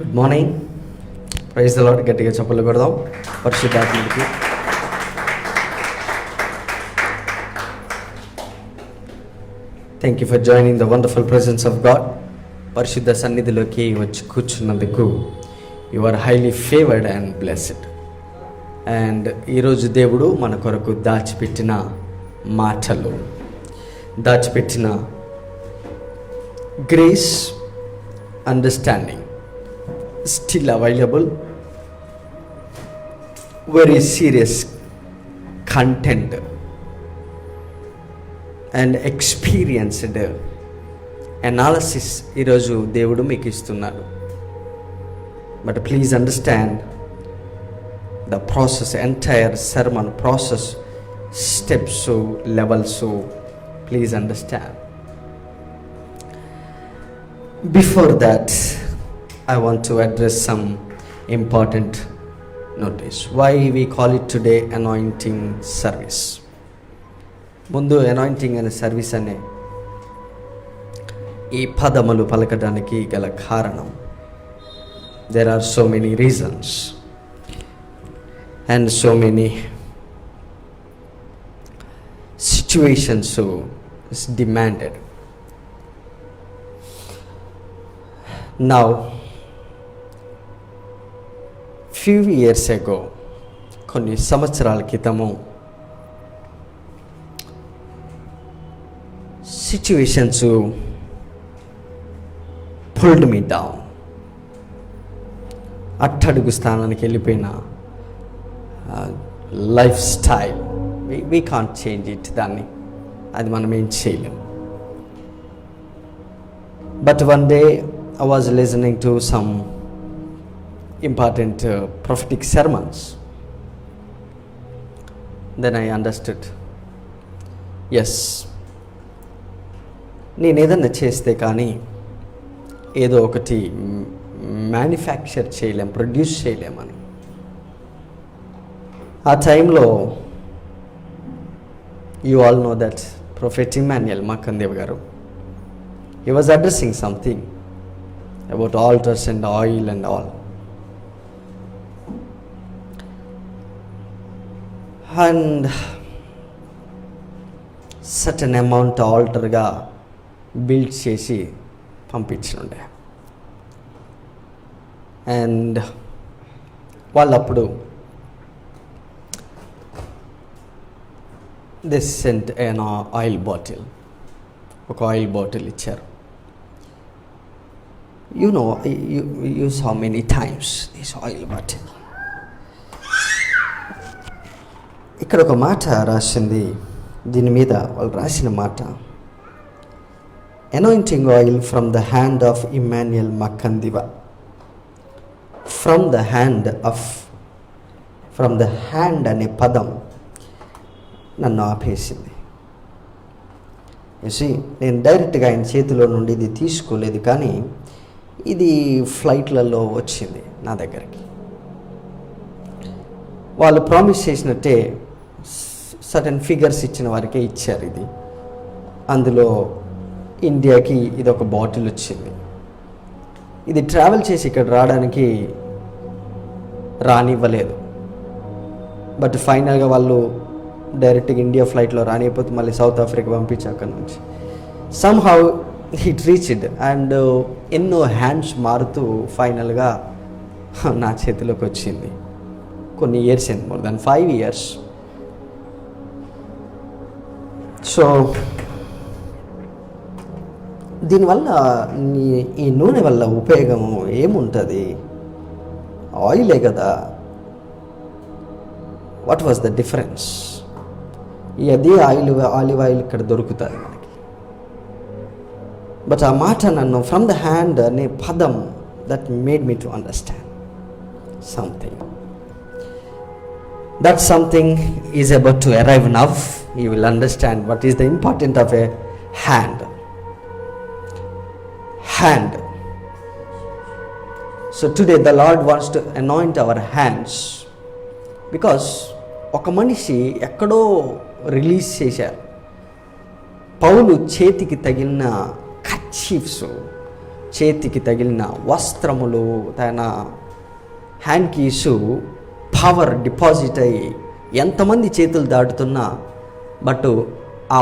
Good morning. Praise the Lord. గట్టిగా చప్పట్లు కొడదాం పరిశుద్ధాత్మకి. Thank you for joining the wonderful presence of God. పరిశుద్ధ సన్నిధిలోకి వచ్చి కూర్చున్నందుకు you are highly favoured and blessed. And ఈరోజు దేవుడు మన కొరకు దాచిపెట్టిన మాటలు, దాచిపెట్టిన grace, understanding, still available, very serious content and experienced analysis ఈరోజు దేవుడు మీకు ఇస్తున్నాడు. But please understand the process, entire sermon process, steps, levels, please understand. Before that, I want to address some important notice. Why we call it today anointing service. ముందు anointing అనే service అనే ఈ పదములు పలకడానికి గల కారణం, there are so many reasons and so many situations is demanded. Now, few years ago, కొన్ని సంవత్సరాల క్రితము సిచ్యువేషన్స్ పుల్డ్ మీ డౌన్. అట్టడుగు స్థానానికి వెళ్ళిపోయిన life style, we can't change it. దాన్ని అది మనం ఏం చేయలేం. But one day I was listening to some important prophetic sermons. Then I understood, yes, నేను ఏదన్నా చేస్తే కానీ ఏదో ఒకటి మ్యానుఫ్యాక్చర్ చేయలేం, ప్రొడ్యూస్ చేయలేమని. ఆ టైంలో you all know that prophet Emmanuel Makkandev గారు, he was addressing something about altars and oil and all. And certain amount altar గా బిల్డ్ చేసి పంపించుండే. అండ్ వాళ్ళు అప్పుడు they sent an oil bottle, ఒక ఆయిల్ బాటిల్ ఇచ్చారు. You know, you saw many times this oil bottle. ఇక్కడ ఒక మాట రాసింది, దీని మీద వాళ్ళు రాసిన మాట, anointing oil from the hand of Emmanuel Makandiva. From the hand అనే పదం నన్ను ఆపేసింది. నేను డైరెక్ట్గా ఆయన చేతిలో నుండి ఇది తీసుకోలేదు, కానీ ఇది ఫ్లైట్లలో వచ్చింది నా దగ్గరికి. వాళ్ళు ప్రామిస్ చేసినట్టే సర్టన్ ఫిగర్స్ ఇచ్చిన వారికే ఇచ్చారు. ఇది అందులో ఇండియాకి ఇది ఒక బాటిల్ వచ్చింది. ఇది ట్రావెల్ చేసి ఇక్కడ రావడానికి రానివ్వలేదు. బట్ ఫైనల్గా వాళ్ళు డైరెక్ట్గా ఇండియా ఫ్లైట్లో రానివ్వకపోతే మళ్ళీ సౌత్ ఆఫ్రికా పంపించి అక్కడ నుంచి సమ్హౌ హిట్ రీచ్డ్. అండ్ ఎన్నో హ్యాండ్స్ మారుతూ ఫైనల్గా నా చేతిలోకి వచ్చింది. కొన్ని ఇయర్స్ అయింది, మోర్ దాన్ 5 years. సో దీనివల్ల ఈ నూనె వల్ల ఉపయోగం ఏముంటుంది? ఆయిలే కదా. What was the difference? అదే ఆలివ్ ఆయిల్ ఇక్కడ దొరుకుతుంది మనకి. బట్ ఆ మాట నన్ను ఫ్రమ్ ద హ్యాండ్ అనే పదం that made me to understand something. That something is about to arrive now. You will understand what is the importance of a hand. So today the Lord wants to anoint our hands, because ఒక మనిషి ఎక్కడో release చేశారు. పౌలు చేతికి తగిలిన kerchiefs, చేతికి తగిలిన వస్త్రములు, తన హ్యాండ్ కీసు పవర్ డిపాజిట్ అయ్యి ఎంతమంది చేతులు దాటుతున్నా బట్ ఆ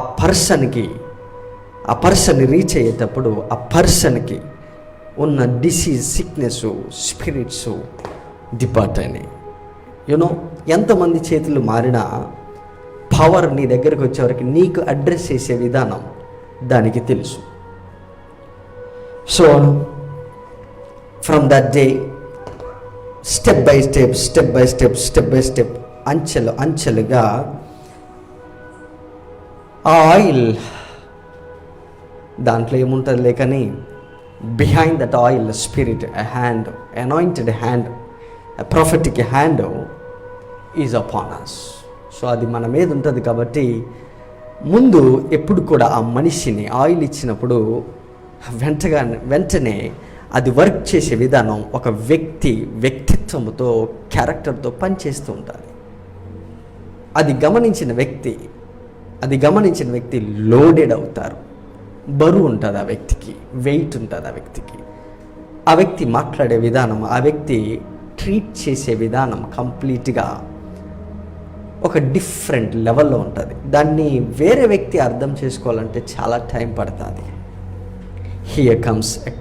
పర్సన్ రీచ్ అయ్యేటప్పుడు ఆ పర్సన్కి ఉన్న డిసీజ్, సిక్నెస్, స్పిరిట్స్ డిపార్ట్ అయినాయి. ఎంతమంది చేతులు మారినా పవర్ నీ దగ్గరకు వచ్చేవరకు నీకు అడ్రస్ చేసే విధానం దానికి తెలుసు. So from that day step by step అంచెలుగా ఆ ఆయిల్ దాంట్లో ఏముంటుంది కానీ behind that oil spirit, a hand, anointed hand, a prophetic hand is upon us. So అది మన మీద ఉంటుంది. కాబట్టి ముందు ఎప్పుడు కూడా ఆ మనిషిని ఆయిల్ ఇచ్చినప్పుడు వెంటనే అది వర్క్ చేసే విధానం ఒక వ్యక్తిత్వంతో, క్యారెక్టర్తో పనిచేస్తూ ఉంటుంది. అది గమనించిన వ్యక్తి లోడెడ్ అవుతారు. బరువు ఉంటుంది ఆ వ్యక్తికి, వెయిట్ ఉంటుంది ఆ వ్యక్తికి. ఆ వ్యక్తి మాట్లాడే విధానం, ఆ వ్యక్తి ట్రీట్ చేసే విధానం కంప్లీట్గా ఒక డిఫరెంట్ లెవెల్లో ఉంటుంది. దాన్ని వేరే వ్యక్తి అర్థం చేసుకోవాలంటే చాలా టైం పడుతుంది. Here comes a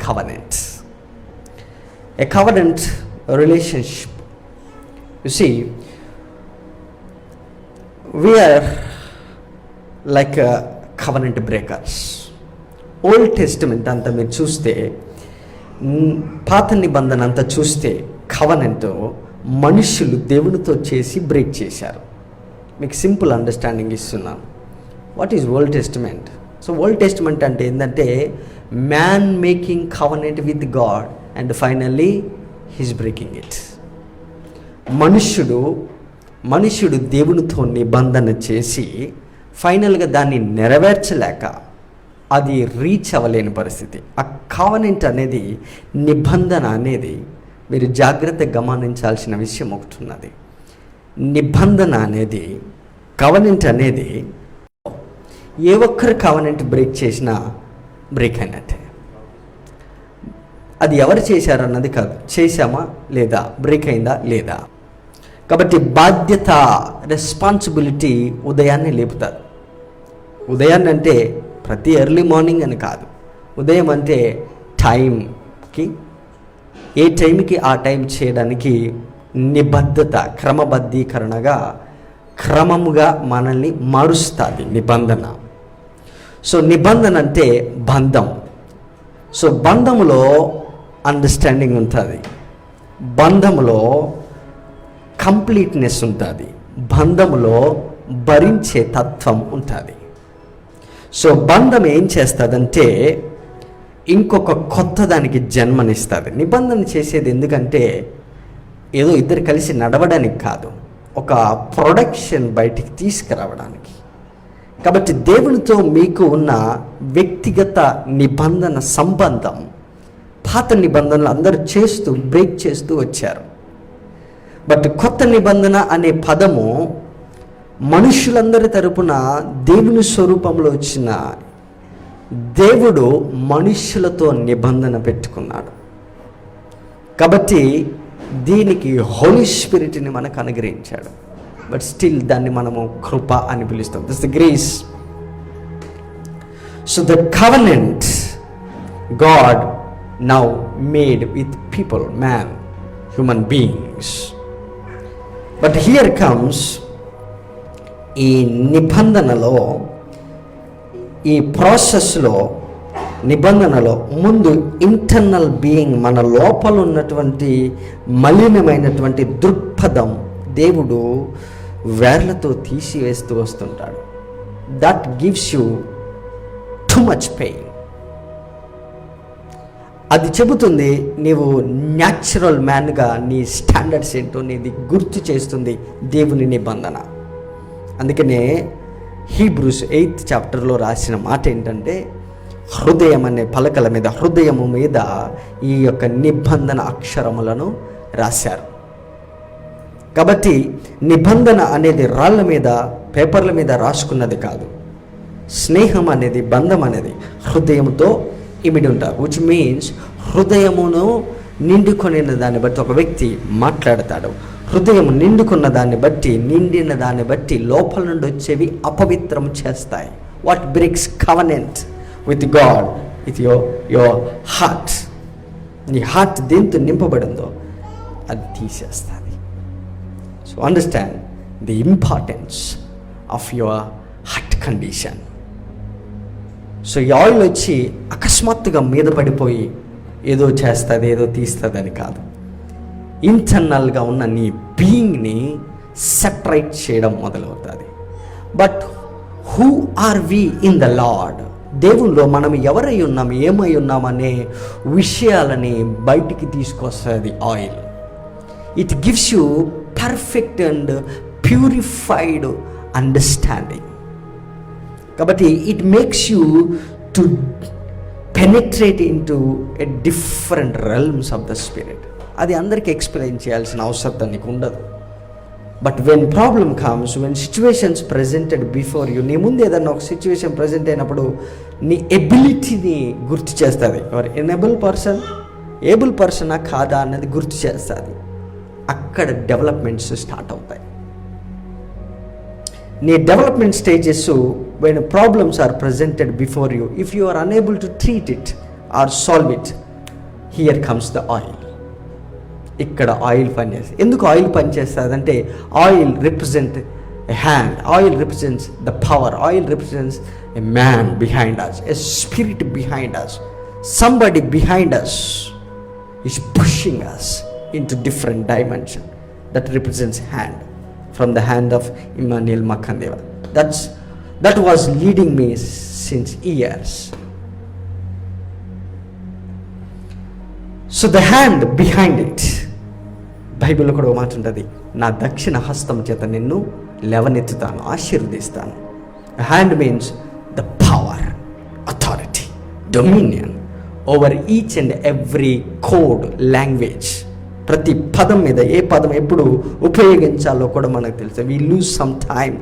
covenant relationship. You see, we are like covenant breakers. Old testament అంతా మీరు చూస్తే, పాత నిబంధన అంతా చూస్తే కవనెంట్ మనుషులు దేవునితో చేసి బ్రేక్ చేశారు. మీకు సింపుల్ అండర్స్టాండింగ్ ఇస్తున్నాను. What is old testament? So old testament అంటే ఏంటంటే man making covenant with God and finally he's breaking it. మనుష్యుడు దేవునితో నిబంధన చేసి ఫైనల్గా దాన్ని నెరవేర్చలేక అది రీచ్ అవ్వలేని పరిస్థితి. ఆ కవనెంట్ అనేది, నిబంధన అనేది మీరు జాగ్రత్తగా గమనించాల్సిన విషయం ఒకటి ఉన్నది. నిబంధన అనేది, కవనెంట్ అనేది ఏ ఒక్కరు కవనెంట్ బ్రేక్ చేసినా బ్రేక్ అయినట్టే. అది ఎవరు చేశారన్నది కాదు, చేశామా లేదా, బ్రేక్ అయిందా లేదా. కాబట్టి బాధ్యత, రెస్పాన్సిబిలిటీ ఉదయాన్నే లేపుతారు. ఉదయాన్నే అంటే ప్రతి ఎర్లీ మార్నింగ్ అని కాదు. ఉదయం అంటే టైంకి, ఏ టైంకి ఆ టైం చేయడానికి నిబద్ధత, క్రమబద్ధీకరణగా, క్రమముగా మనల్ని మారుస్తుంది నిబంధన. సో నిబంధన అంటే బంధం. సో బంధములో అండర్స్టాండింగ్ ఉంటుంది, బంధములో కంప్లీట్నెస్ ఉంటుంది, బంధములో భరించే తత్వం ఉంటుంది. సో బంధం ఏం చేస్తుందంటే ఇంకొక కొత్త దానికి జన్మనిస్తుంది. నిబంధన చేసేది ఎందుకంటే ఏదో ఇద్దరు కలిసి నడవడానికి కాదు, ఒక ప్రొడక్షన్ బయటికి తీసుకురావడానికి. కాబట్టి దేవునితో మీకు ఉన్న వ్యక్తిగత నిబంధన సంబంధం పాత నిబంధనలు అందరూ చేస్తూ బ్రేక్ చేస్తూ వచ్చారు. బట్ కొత్త నిబంధన అనే పదము మనుషులందరి తరపున దేవుని స్వరూపంలో వచ్చిన దేవుడు మనుషులతో నిబంధన పెట్టుకున్నాడు. కాబట్టి దీనికి హోలీ స్పిరిట్ని మనకు అనుగ్రహించాడు. బట్ స్టిల్ దాన్ని మనము కృప అని పిలుస్తాం. This the grace. So the covenant God now made with people, man, human beings. But here comes, ఈ నిబంధనలో, ఈ ప్రాసెస్లో, నిబంధనలో ముందు ఇంటర్నల్ బీయింగ్, మన లోపల ఉన్నటువంటి మలినమైనటువంటి దృక్పథం దేవుడు వేర్లతో తీసివేస్తూ వస్తుంటాడు. That gives you too much pain. అది చెబుతుంది నీవు న్యాచురల్ మ్యాన్గా నీ స్టాండర్డ్స్ ఏంటో నీది గుర్తు చేస్తుంది దేవుని నిబంధన. అందుకనే హీబ్రూస్ 8th చాప్టర్లో రాసిన మాట ఏంటంటే, హృదయం అనే పలకల మీద, హృదయము మీద ఈ యొక్క నిబంధన అక్షరములను రాశారు. కాబట్టి నిబంధన అనేది రాళ్ళ మీద, పేపర్ల మీద రాసుకున్నది కాదు. స్నేహం అనేది, బంధం అనేది హృదయంతో ఇమిడి ఉంటారు. విచ్ మీన్స్ హృదయమును నిండుకొనిన దాన్ని బట్టి ఒక వ్యక్తి మాట్లాడతాడు. హృదయం నిండుకున్న దాన్ని బట్టి, నిండిన దాన్ని బట్టి లోపల నుండి వచ్చేవి అపవిత్రం చేస్తాయి. What breaks covenant with God with your heart. నీ హార్ట్ దేంతో నింపబడిందో అది తీసేస్తుంది. So understand the importance of your heart condition. So ఈ ఆయిల్ వచ్చి అకస్మాత్తుగా మీద పడిపోయి ఏదో చేస్తుంది, ఏదో తీస్తుంది అని కాదు. ఇంటర్నల్గా ఉన్న నీ బీయింగ్ని సెపరేట్ చేయడం మొదలవుతుంది. But who are we in the Lord? దేవుల్లో మనం ఎవరై ఉన్నాం, ఏమై ఉన్నామనే విషయాలని బయటికి తీసుకొస్తుంది oil. It gives you perfect and purified understanding. కాబట్టి it makes you to penetrate in to a different realms of the spirit. అది అందరికీ ఎక్స్ప్లెయిన్ చేయాల్సిన అవసరం నీకు ఉండదు. But when problem comes, when situations presented before you, నీ ముందు ఏదన్నా ఒక సిచ్యువేషన్ ప్రజెంట్ అయినప్పుడు నీ ఎబిలిటీని గుర్తు చేస్తుంది. ఎవరు ఎనేబుల్ పర్సన్, ఏబుల్ పర్సనా కాదా అన్నది గుర్తు చేస్తుంది. అక్కడ డెవలప్మెంట్స్ స్టార్ట్ అవుతాయి. నీ development stages when problems are presented before you, if you are unable to treat it or solve it, here comes the oil. ఇక్కడ ఆయిల్ పనిచేస్తుంది. ఎందుకు ఆయిల్ పనిచేస్తుంది అంటే oil represent a hand, oil represents the power, oil represents a man behind us, a spirit behind us, somebody behind us is pushing us into different dimension. That represents hand, from the hand of Emmanuel Makhandeva. That was leading me since years. So the hand behind it, బైబిల్లో కూడా ఒక మాట ఉంటుంది, నా దక్షిణ హస్తం చేత నిన్ను లేవనెత్తుతాను, ఆశీర్వదిస్తాను. Hand means the power, authority, dominion over each and every code, language. ప్రతి పదం మీద ఏ పదం ఎప్పుడు ఉపయోగించాలో కూడా మనకు తెలుసు. We lose some time,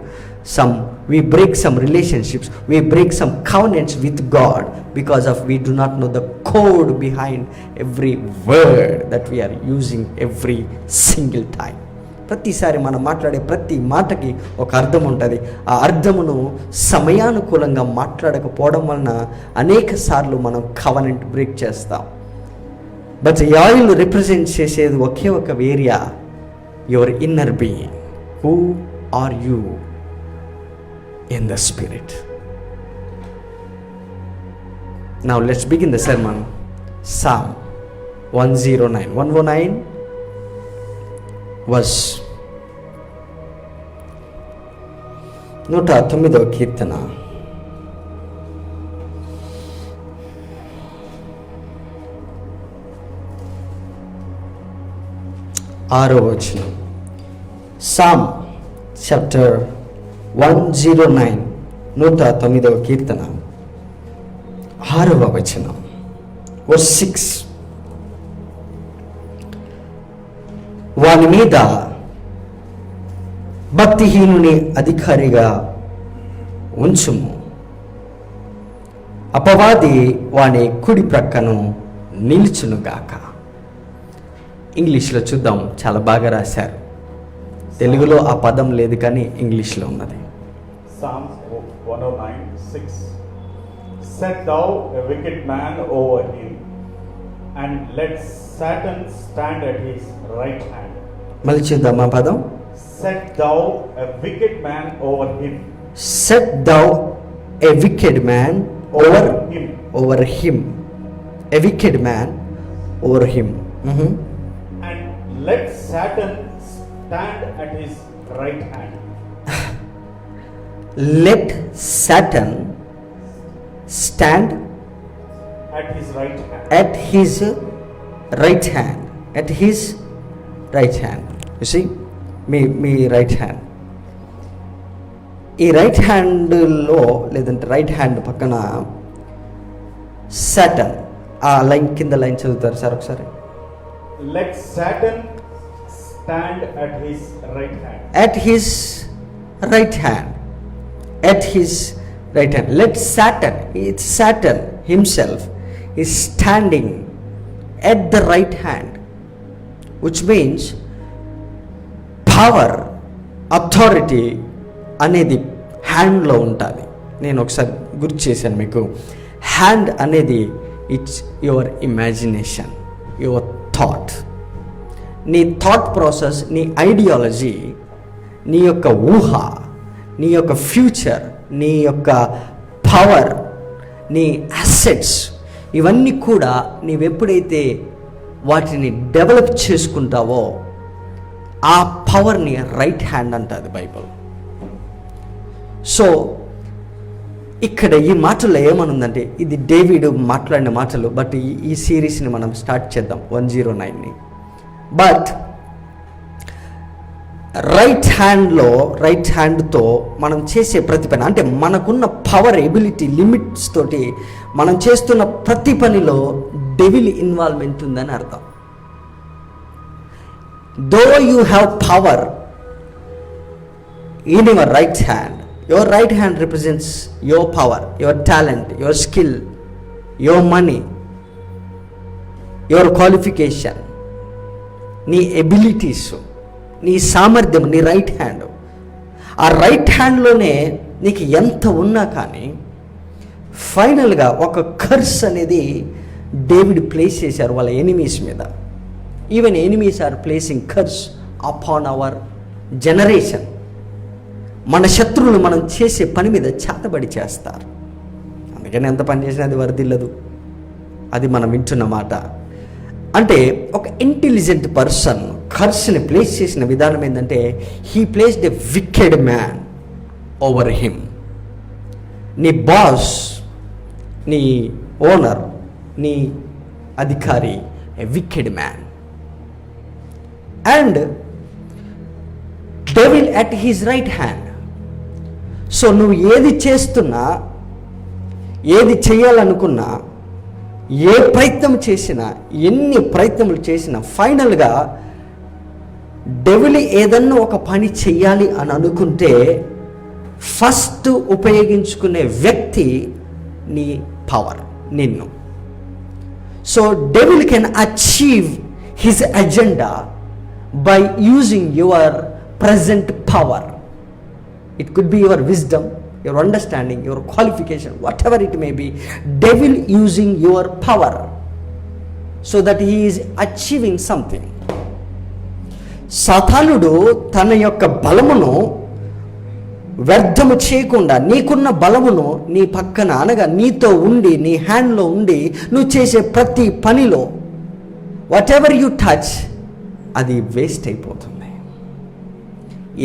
we break some relationships, we break some covenants with God because of we do not know the code behind every word that we are using every single time. ప్రతిసారి మనం మాట్లాడే ప్రతి మాటకి ఒక అర్థం ఉంటుంది. ఆ అర్థమును సమయానుకూలంగా మాట్లాడకపోవడం వలన అనేక సార్లు మనం కవనెంట్ బ్రేక్ చేస్తాం. బట్ ఈ ఆయిల్ రిప్రజెంట్ చేసేది ఒకే ఒక area, your inner being. Who are you in the spirit? Now let's begin the sermon. Psalm 109 verse 109వ కీర్తన 6వ వచనం. Psalm chapter 109 109వ కీర్తన 6వ వచనం, verse 6. వాని మీద భక్తిహీనుని అధికారిగా ఉంచుము, అపవాది వాని కుడి ప్రక్కను నిలుచునుగాక. ఇంగ్లీష్లో చూద్దాం, చాలా బాగా రాశారు. తెలుగులో ఆ పదం లేదు కానీ ఇంగ్లీష్లో ఉన్నది. Psalms 109:6. Set thou a wicked man over him, and let Satan stand at his right hand. మళ్ళీ చూద్దాం ఆ పదం. Set thou a wicked man over him. Set thou a wicked man over him. A wicked man over him. And let Satan stand at his right hand. Let Satan stand at his right hand. At his right hand. At his right hand. You see, me right hand. ఈ right హ్యాండ్లో లేదంటే right hand పక్కన Satan, ఆ line కింద line చదువుతారు sir ఒకసారి. Let Satan stand at his right hand. At his right hand. At his right hand. Let Satan, it's Satan himself is standing at the right hand, which means power, authority అనేది హ్యాండ్లో ఉంటుంది. నేను ఒకసారి గుర్తు చేశాను మీకు. Hand అనేది it's your imagination, your thought. నీ థాట్ ప్రాసెస్, నీ ఐడియాలజీ, నీ యొక్క ఊహ, నీ యొక్క ఫ్యూచర్, నీ యొక్క పవర్, నీ అసెట్స్, ఇవన్నీ కూడా నీవెప్పుడైతే వాటిని డెవలప్ చేసుకుంటావో ఆ పవర్ని రైట్ హ్యాండ్ అంటుంది బైబిల్. సో ఇక్కడ ఈ మాటల్లో ఏమనుందంటే, ఇది డేవిడ్ మాట్లాడిన మాటలు, బట్ ఈ సిరీస్ని మనం స్టార్ట్ చేద్దాం 109ని. బట్ రైట్ హ్యాండ్తో మనం చేసే ప్రతి పని, అంటే మనకున్న పవర్, ఎబిలిటీ, లిమిట్స్ తోటి మనం చేస్తున్న ప్రతి పనిలో డెవిల్ ఇన్వాల్వ్మెంట్ ఉందని అర్థం. Though you have power in your right hand, your right hand represents your power, your talent, your skill, your money, your qualification, నీ ఎబిలిటీస్, నీ సామర్థ్యం, నీ రైట్ హ్యాండ్. ఆ రైట్ హ్యాండ్లోనే నీకు ఎంత ఉన్నా కానీ ఫైనల్గా ఒక కర్స్ అనేది డేవిడ్ ప్లేస్ చేశారు వాళ్ళ ఎనిమీస్ మీద. Even enemies are placing curse upon our generation. మన శత్రువులు మనం చేసే పని మీద చేతబడి చేస్తారు. అందుకని ఎంత పని చేసినా అది వర్ధిల్లదు. అది మనం వింటున్న మాట. అంటే ఒక ఇంటెలిజెంట్ పర్సన్ కర్స్ని ప్లేస్ చేసిన విధానం ఏంటంటే, he placed a wicked man over him. నీ బాస్, నీ ఓనర్, నీ అధికారి a wicked man, and devil at his right hand. So నువ్వు ఏది చేస్తున్నా, ఏది చేయాలనుకున్నా, ఏ ప్రయత్నం చేసినా, ఎన్ని ప్రయత్నములు చేసినా, ఫైనల్గా డెవిల్ ఏదన్నా ఒక పని చెయ్యాలి అని అనుకుంటే ఫస్ట్ ఉపయోగించుకునే వ్యక్తి నీ పవర్, నిన్ను. So devil can achieve his agenda by using your present power. It could be your wisdom, your understanding, your qualification, whatever it may be. Devil using your power so that he is achieving something. సాతానుడు తన యొక్క బలమును వ్యర్థము చేయకుండా, నీకున్న బలమును నీ పక్కన, అనగా నీతో ఉండి, నీ హ్యాండ్లో ఉండి నువ్వు చేసే ప్రతి పనిలో వాట్ ఎవర్ యు టచ్ అది వేస్ట్ అయిపోతుంది.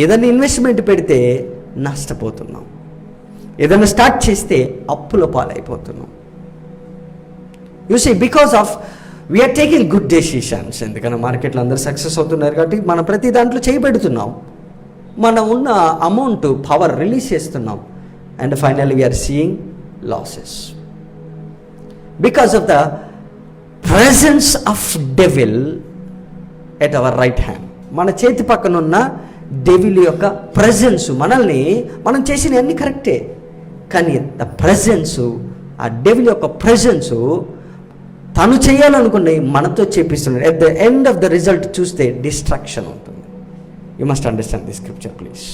ఏదైనా ఇన్వెస్ట్మెంట్ పెడితే నష్టపోతున్నాం, ఏదైనా స్టార్ట్ చేస్తే అప్పుల పాలైపోతున్నాం. You see, because of we are taking good decisions. ఎందుకన్నా మార్కెట్లో అందరూ సక్సెస్ అవుతున్నారు కాబట్టి మనం ప్రతి దాంట్లో చేయబెడుతున్నాం, మనం ఉన్న అమౌంట్, పవర్ రిలీజ్ చేస్తున్నాం, and finally we are seeing losses because of the presence of devil at our right hand. మన చేతి పక్కన ఉన్న డెవిల్ యొక్క ప్రెజెన్స్, మనం చేసిన అన్ని కరెక్టే, కానీ ద ప్రెజెన్స్, ఆ డెవిల్ యొక్క ప్రెజెన్స్ తను చేయాలనుకునే మనతో చేపిస్తున్నాడు. At the end of the result చూస్తే డిస్ట్రాక్షన్ ఉంటుంది. You must understand the scripture please.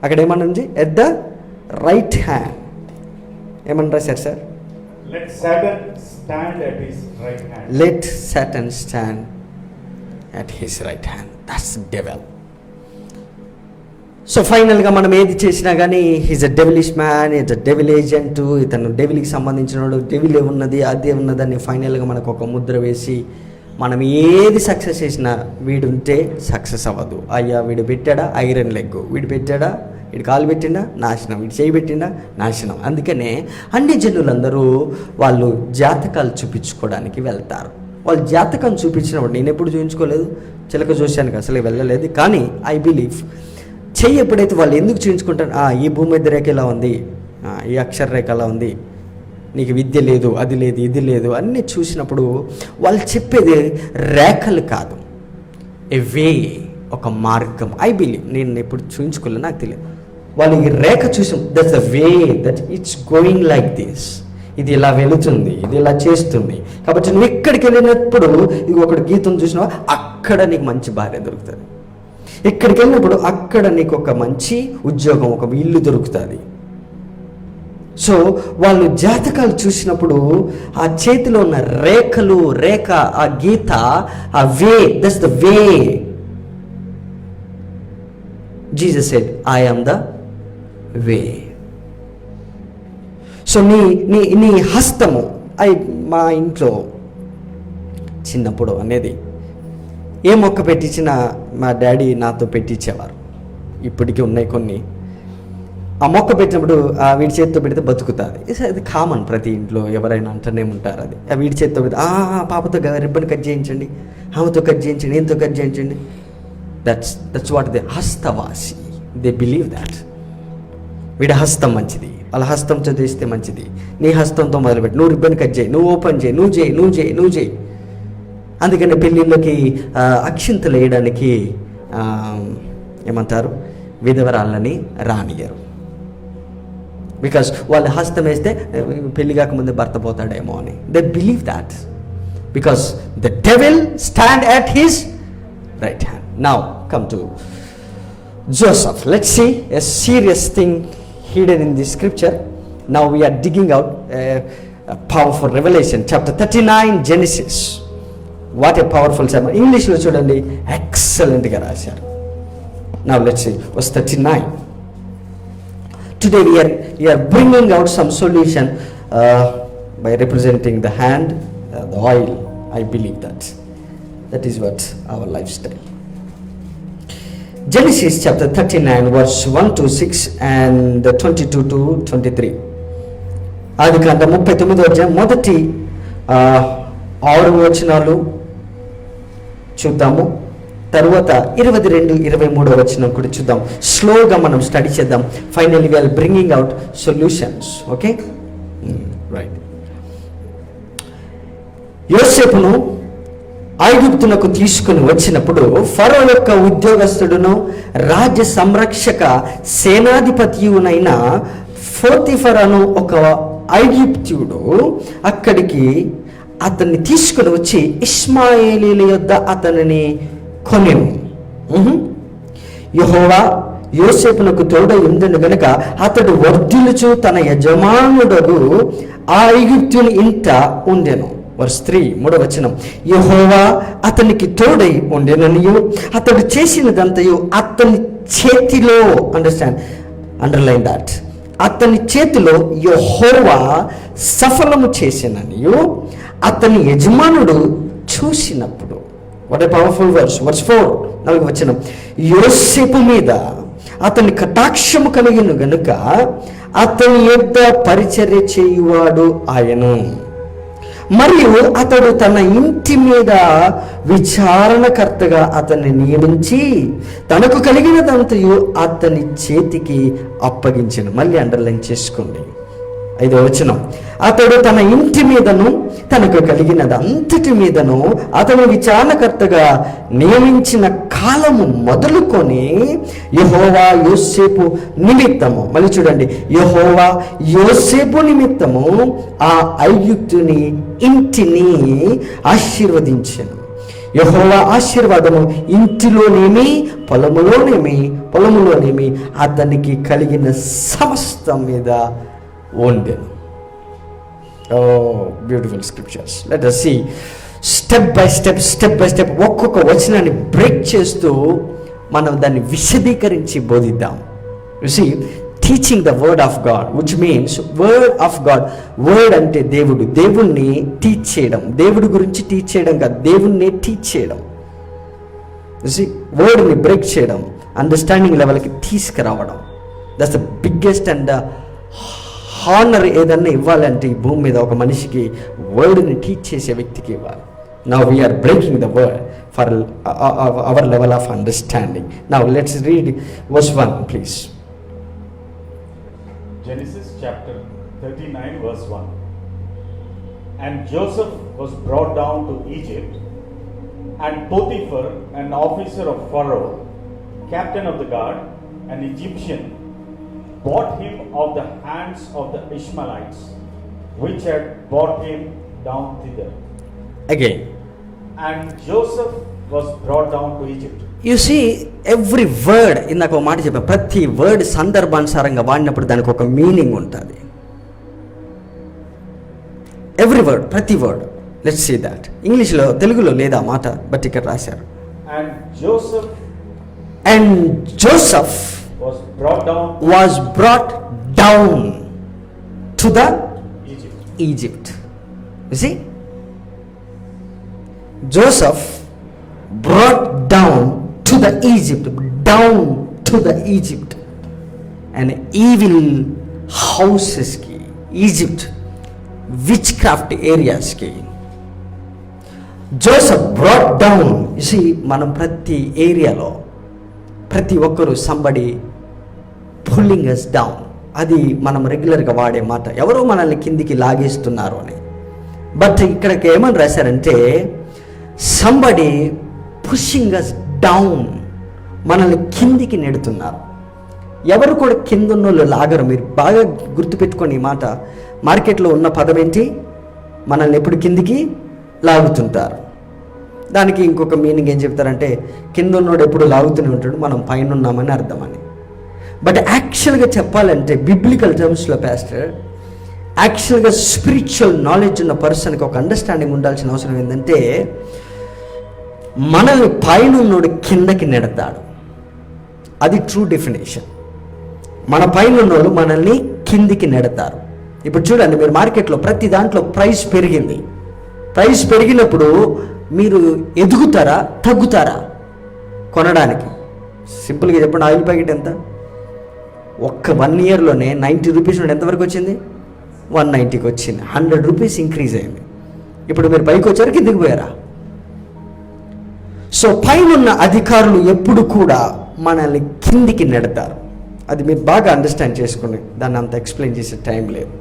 అక్కడ ఏమనుంది? At the right hand. ఏమని రాశారు sir? Let Satan stand at his right hand. Let Satan stand at his right hand. That's the devil. So ఫైనల్గా మనం ఏది చేసినా కానీ he's a devilish man, is a devil agent, ఇతను డెవిల్కి సంబంధించినవాడు, devil ఏమున్నది అదే ఉన్నదని ఫైనల్గా మనకు ఒక ముద్ర వేసి మనం ఏది సక్సెస్ చేసినా వీడుంటే సక్సెస్ అవ్వదు. అయ్యా వీడు పెట్టాడా ఐరన్ లెగ్, వీడు పెట్టాడా, వీడు కాలు పెట్టిండా నాశనం, వీడు చేయి పెట్టిండా నాశనం. అందుకనే అన్ని జనులందరూ వాళ్ళు జాతకాలు చూపించుకోవడానికి వెళ్తారు. వాళ్ళు జాతకం చూపించినప్పుడు, నేను ఎప్పుడు చూపించుకోలేదు, చిలక చూశానికి అసలు వెళ్ళలేదు, కానీ ఐ బిలీవ్ చెయ్యి ఎప్పుడైతే వాళ్ళు ఎందుకు చూపించుకుంటారు, ఈ భూమధ్య రేఖ ఇలా ఉంది, ఈ అక్షర రేఖ అలా ఉంది, నీకు విద్య లేదు, అది లేదు, ఇది లేదు అన్నీ చూసినప్పుడు వాళ్ళు చెప్పేది రేఖలు కాదు, ఏ వే, ఒక మార్గం. ఐ బిలీవ్, నేను ఎప్పుడు చూపించుకోలేదు, నాకు తెలియదు. వాళ్ళు ఈ రేఖ చూసి that's the way that it's going like this, ఇది ఇలా వెళుతుంది, ఇది ఇలా చేస్తుంది. కాబట్టి నువ్వు ఎక్కడికి వెళ్ళినప్పుడు ఇది ఒకటి గీతం చూసినావా, అక్కడ నీకు మంచి భార్య దొరుకుతుంది. ఎక్కడికి వెళ్ళినప్పుడు అక్కడ నీకు ఒక మంచి ఉద్యోగం, ఒక ఇల్లు దొరుకుతుంది. సో వాళ్ళు జాతకాలు చూసినప్పుడు ఆ చేతిలో ఉన్న రేఖ, ఆ గీత, ఆ way, that's the way. Jesus said, I am the way. So నీ హస్తము, మా ఇంట్లో చిన్నప్పుడు అనేది ఏ మొక్క పెట్టించినా మా డాడీ నాతో పెట్టించేవారు. ఇప్పటికీ ఉన్నాయి కొన్ని. ఆ మొక్క పెట్టినప్పుడు ఆ వీడి చేతితో పెడితే బతుకుతుంది. అది కామన్, ప్రతి ఇంట్లో ఎవరైనా అంటూనే ఉంటారు. అది ఆ వీడి చేతితో పెడితే పాపతో రిబ్బన్ కట్ చేయించండి, ఆమెతో కట్ చేయించండి, ఏంతో కట్ చేయించండి. దట్స్ వాట్ దే హస్తవాసి. They believe that. వీడి హస్తం మంచిది, వాళ్ళ హస్తంతో చేస్తే మంచిది. నీ హస్తంతో మొదలుపెట్టి నువ్వు రిబ్బన్ కట్ చేయి, నువ్వు ఓపెన్ చేయి, నువ్వు చేయి. అందుకని పెళ్ళిళ్ళకి అక్షింతలు వేయడానికి ఏమంటారు, విధవరాళ్ళని రానియరు. బికాస్ వాళ్ళ హస్తం వేస్తే పెళ్లి కాకముందే భర్త పోతాడేమో అని. They believe that because the devil stand at his right hand. Now come to Joseph. Let's see a serious thing hidden in the scripture. Now we are digging out a powerful revelation. Chapter 39, Genesis. What a powerful sermon. English lo chudandi excellent ga rasaru. Now let's see verse 39. Today we are bringing out some solution by representing the hand, the oil. I believe that is what our lifestyle. Genesis chapter 39 verse 1 to 6 and 22 to 23. ఆదికాండం 39వ అధ్యాయం మొదటి 6 వచనాలు చూద్దాము. తరువాత 22, 23వ వచనం కూడా చూద్దాం. స్లోగా మనం స్టడీ చేద్దాం. Finally we are bringing out solutions. Okay, right. యోసేపును ఐగుప్తునకు తీసుకుని వచ్చినప్పుడు ఫరో యొక్క ఉద్యోగస్తుడును రాజ్య సంరక్షక సేనాధిపతియునైన పోతీఫర్ అను ఒక ఐగుప్త్యుడు అక్కడికి అతన్ని తీసుకుని వచ్చి ఇష్మాయేలీల యొద్ద అతనిని కొనెను. యెహోవా యోసేపునకు తోడై ఉండెను గనుక అతడు వర్ధిల్లుచు తన యజమానుడగు ఆ ఐగుప్తుని ఇంట ఉండెను. వర్స్ 3, 3వ వచనం. యెహోవా అతనికి తోడై ఉండెననియు అతడు చేసినదంతయు అతని చేతిలో, అండర్లైన్ దాట్, అతని చేతిలో యెహోవా సఫలము చేసిననియు అతని యజమానుడు చూసినప్పుడు. What a powerful verse. Verse 4, 4వ వచనం. యోసేపు మీద అతని కటాక్షము కలిగిన గనుక అతని యొద్ద పరిచర్య చేయువాడు ఆయను. మరియు అతడు తన ఇంటి మీద విచారణకర్తగా అతన్ని నియమించి తనకు కలిగినదంతయు అతని చేతికి అప్పగించెను. మళ్ళీ అండర్లైన్ చేసుకోండి. 5వ వచనం. అతడు తన ఇంటి మీదను తనకు కలిగినది అంతటి మీదను అతను విచారణకర్తగా నియమించిన కాలము మొదలుకొని యెహోవా యోసేపు నిమిత్తము, మళ్ళీ చూడండి, యెహోవా యోసేపు నిమిత్తము ఆ ఐగుప్తుని ఇంటిని ఆశీర్వదించెను. యెహోవా ఆశీర్వాదము ఇంటిలోనేమి పొలములోనేమి అతనికి కలిగిన సమస్తం మీద ఉండెను. Beautiful scriptures. Let us see step by step ఒక్కొక్క వచనాన్ని బ్రేక్ చేస్తూ మనం దాన్ని విశదీకరించి బోధిద్దాం. You see, teaching the word of God, which means word of God. Word అంటే దేవుణ్ణి టీచ్ చేయడం, దేవుడి గురించి టీచ్ చేయడం కాదు, దేవుణ్ణి టీచ్ చేయడం. యు సీ, వర్డ్ని బ్రేక్ చేయడం, అండర్స్టాండింగ్ లెవెల్కి తీసుకురావడం. That's the biggest and honour. ఏదన్నా ఇవ్వాలంటే ఈ భూమి మీద ఒక మనిషికి వర్డ్ని టీచ్ చేసే వ్యక్తికి ఇవ్వాలి. Now we are breaking the word for our level of understanding. Now let's read verse 1 please. Genesis chapter 39 verse 1. And Joseph was brought down to Egypt, and Potiphar, an officer of Pharaoh, captain of the guard, an Egyptian, bought him of the hands of the Ishmaelites which had brought him down thither. Again, And Joseph was brought down to Egypt. You see every word, ఇందాక ఒక మాట చెప్పా, ప్రతి word సందర్భానుసారంగా వాడినప్పుడు దానికి ఒక meaning ఉంటుంది. ఎవ్రీ వర్డ్, ప్రతి వర్డ్. Let's see that. ఇంగ్లీష్లో, తెలుగులో లేదా మాట, బట్ ఇక్కడ రాశారు. And Joseph was brought down to the Egypt. Egypt. You see? Joseph brought down to the Egypt, down to the Egypt. And evil houses ki, Egypt, witchcraft areas ki. Joseph brought down. You see, మనం ప్రతి ఏరియాలో ప్రతి ఒక్కరు somebody pulling us down. అది మనం రెగ్యులర్గా వాడే మాట, ఎవరో మనల్ని కిందికి లాగేస్తున్నారు అని. బట్ ఇక్కడికి ఏమని రాశారంటే సంబడి పుషింగ్ అస్ డౌన్, మనల్ని కిందికి నెడుతున్నారు. ఎవరు కూడా కింద ఉన్నోళ్ళు లాగరు. మీరు బాగా గుర్తుపెట్టుకోండి ఈ మాట. మార్కెట్లో ఉన్న పదం ఏంటి? మనల్ని ఎప్పుడు కిందికి లాగుతుంటారు. దానికి ఇంకొక మీనింగ్ ఏం చెప్తారంటే కింద ఉన్నోడు ఎప్పుడు లాగుతూనే ఉంటాడు, మనం పైన ఉన్నామని అర్థమని. బట్ యాక్చువల్గా చెప్పాలంటే బిబ్లికల్ టర్మ్స్లో పాస్టర్, యాక్చువల్గా స్పిరిచువల్ నాలెడ్జ్ ఉన్న పర్సన్కి ఒక అండర్స్టాండింగ్ ఉండాల్సిన అవసరం ఏంటంటే మనల్ని పైన ఉన్నోడు కిందకి నెడతాడు. అది ట్రూ డెఫినేషన్. మన పైన ఉన్నోళ్ళు మనల్ని కిందికి నెడతారు. ఇప్పుడు చూడండి, మీరు మార్కెట్లో ప్రతి దాంట్లో ప్రైస్ పెరిగింది. ప్రైస్ పెరిగినప్పుడు మీరు ఎదుగుతారా, తగ్గుతారా కొనడానికి? సింపుల్గా చెప్పండి, ఆయిల్ ప్యాకెట్ ఎంత? ఒక్క 1 ఇయర్లోనే 90 రూపీస్ నుండి ఎంతవరకు వచ్చింది? 190కి వచ్చింది. 100 రూపీస్ ఇంక్రీజ్ అయింది. ఇప్పుడు మీరు పైకి వచ్చారు, కిందికి పోయారా? సో పైన ఉన్న అధికారులు ఎప్పుడు కూడా మనల్ని కిందికి నెడతారు. అది మీరు బాగా అండర్స్టాండ్ చేసుకోండి, దాన్ని అంత ఎక్స్ప్లెయిన్ చేసే టైం లేదు.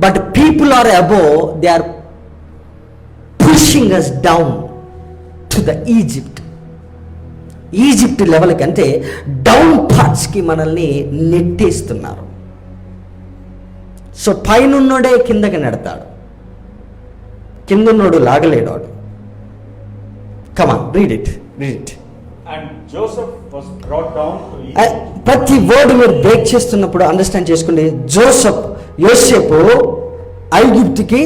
But people are above, they are pushing us down to the Egypt. Egypt level కంటే డౌన్ పార్ట్స్కి మనల్ని నెట్టేస్తున్నారు. సో పైనున్నోడే కిందకి నెడతాడు, కిందున్నోడు లాగలేడు. Come on, read it. And Joseph was brought down to Egypt. ప్రతి వర్డ్ మీరు బ్రేక్ చేస్తున్నప్పుడు అండర్స్టాండ్ చేసుకోండి. యోసేపు ఐగుప్తుకి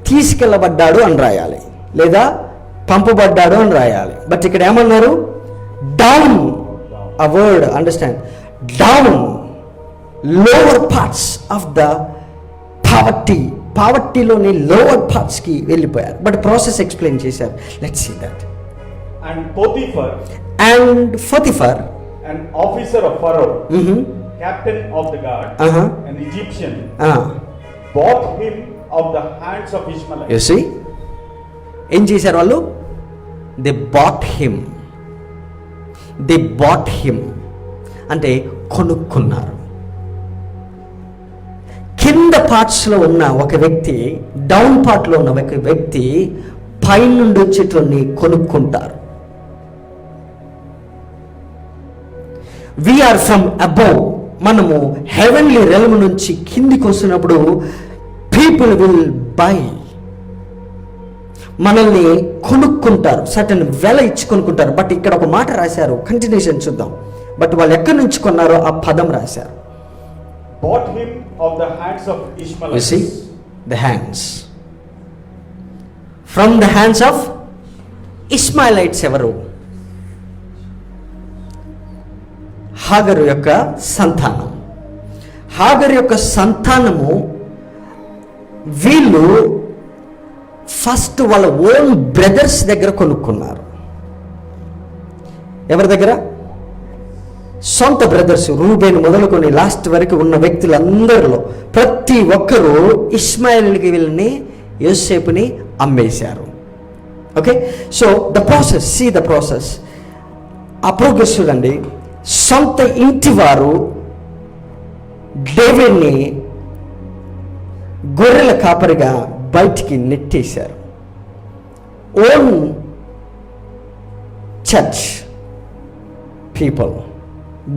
తీసుకెళ్ళబడ్డాడు అని రాయాలి, లేదా పంపబడ్డాడు అని రాయాలి. బట్ ఇక్కడ ఏమన్నారు? డౌన్. ఆ word understand. Down, lower parts of the పావర్టీలోని లోవర్ పార్ట్స్కి వెళ్ళిపోయారు. బట్ ప్రాసెస్ ఎక్స్ప్లెయిన్ చేశారు. Let's see that. And Potiphar, an officer of Pharaoh, captain of the guard, an Egyptian, bought him of the hands of Ishmaelites. You see, ఏం చేశారు వాళ్ళు? They bought him అంటే కొనుక్కున్నారు. కింద పార్ట్స్లో ఉన్న ఒక వ్యక్తి, డౌన్ పార్ట్లో ఉన్న ఒక వ్యక్తి పైనుండి వచ్చేటోన్ని కొనుక్కుంటారు. వీఆర్ ఫ్రమ్ అబౌవ్, మనము హెవెన్లీ రెల్మ్ నుంచి కిందికి వస్తున్నప్పుడు పీపుల్ విల్ బై, మనల్ని కొనుక్కుంటారు, సర్టన్ వెల ఇచ్చి కొనుక్కుంటారు. బట్ ఇక్కడ ఒక మాట రాశారు, కంటిన్యూషన్ చూద్దాం. బట్ వాళ్ళు ఎక్కడి నుంచి కొన్నారో ఆ పదం రాశారు. Bought him of the hands of Ishmaelites. You see, the hands. From the hands of Ishmaelites. ఎవరు? హాగరు యొక్క సంతానం. హాగరు యొక్క సంతానము వీళ్ళు ఫస్ట్ వాళ్ళ ఓన్ బ్రదర్స్ దగ్గర కొనుక్కున్నారు. ఎవరి దగ్గర? సొంత బ్రదర్స్. రూబేన్ మొదలుకొని లాస్ట్ వరకు ఉన్న వ్యక్తులందరిలో ప్రతి ఒక్కరూ ఇష్మాయిల్కి వీళ్ళని, యోసేపుని అమ్మేశారు. Okay, so the process, see the process. ఆ ప్రోగ్రెస్ చూడండి. సొంత ఇంటి వారు డేవిడ్ని గొర్రెల కాపరిగా బయటికి నెట్టేశారు. Own church people,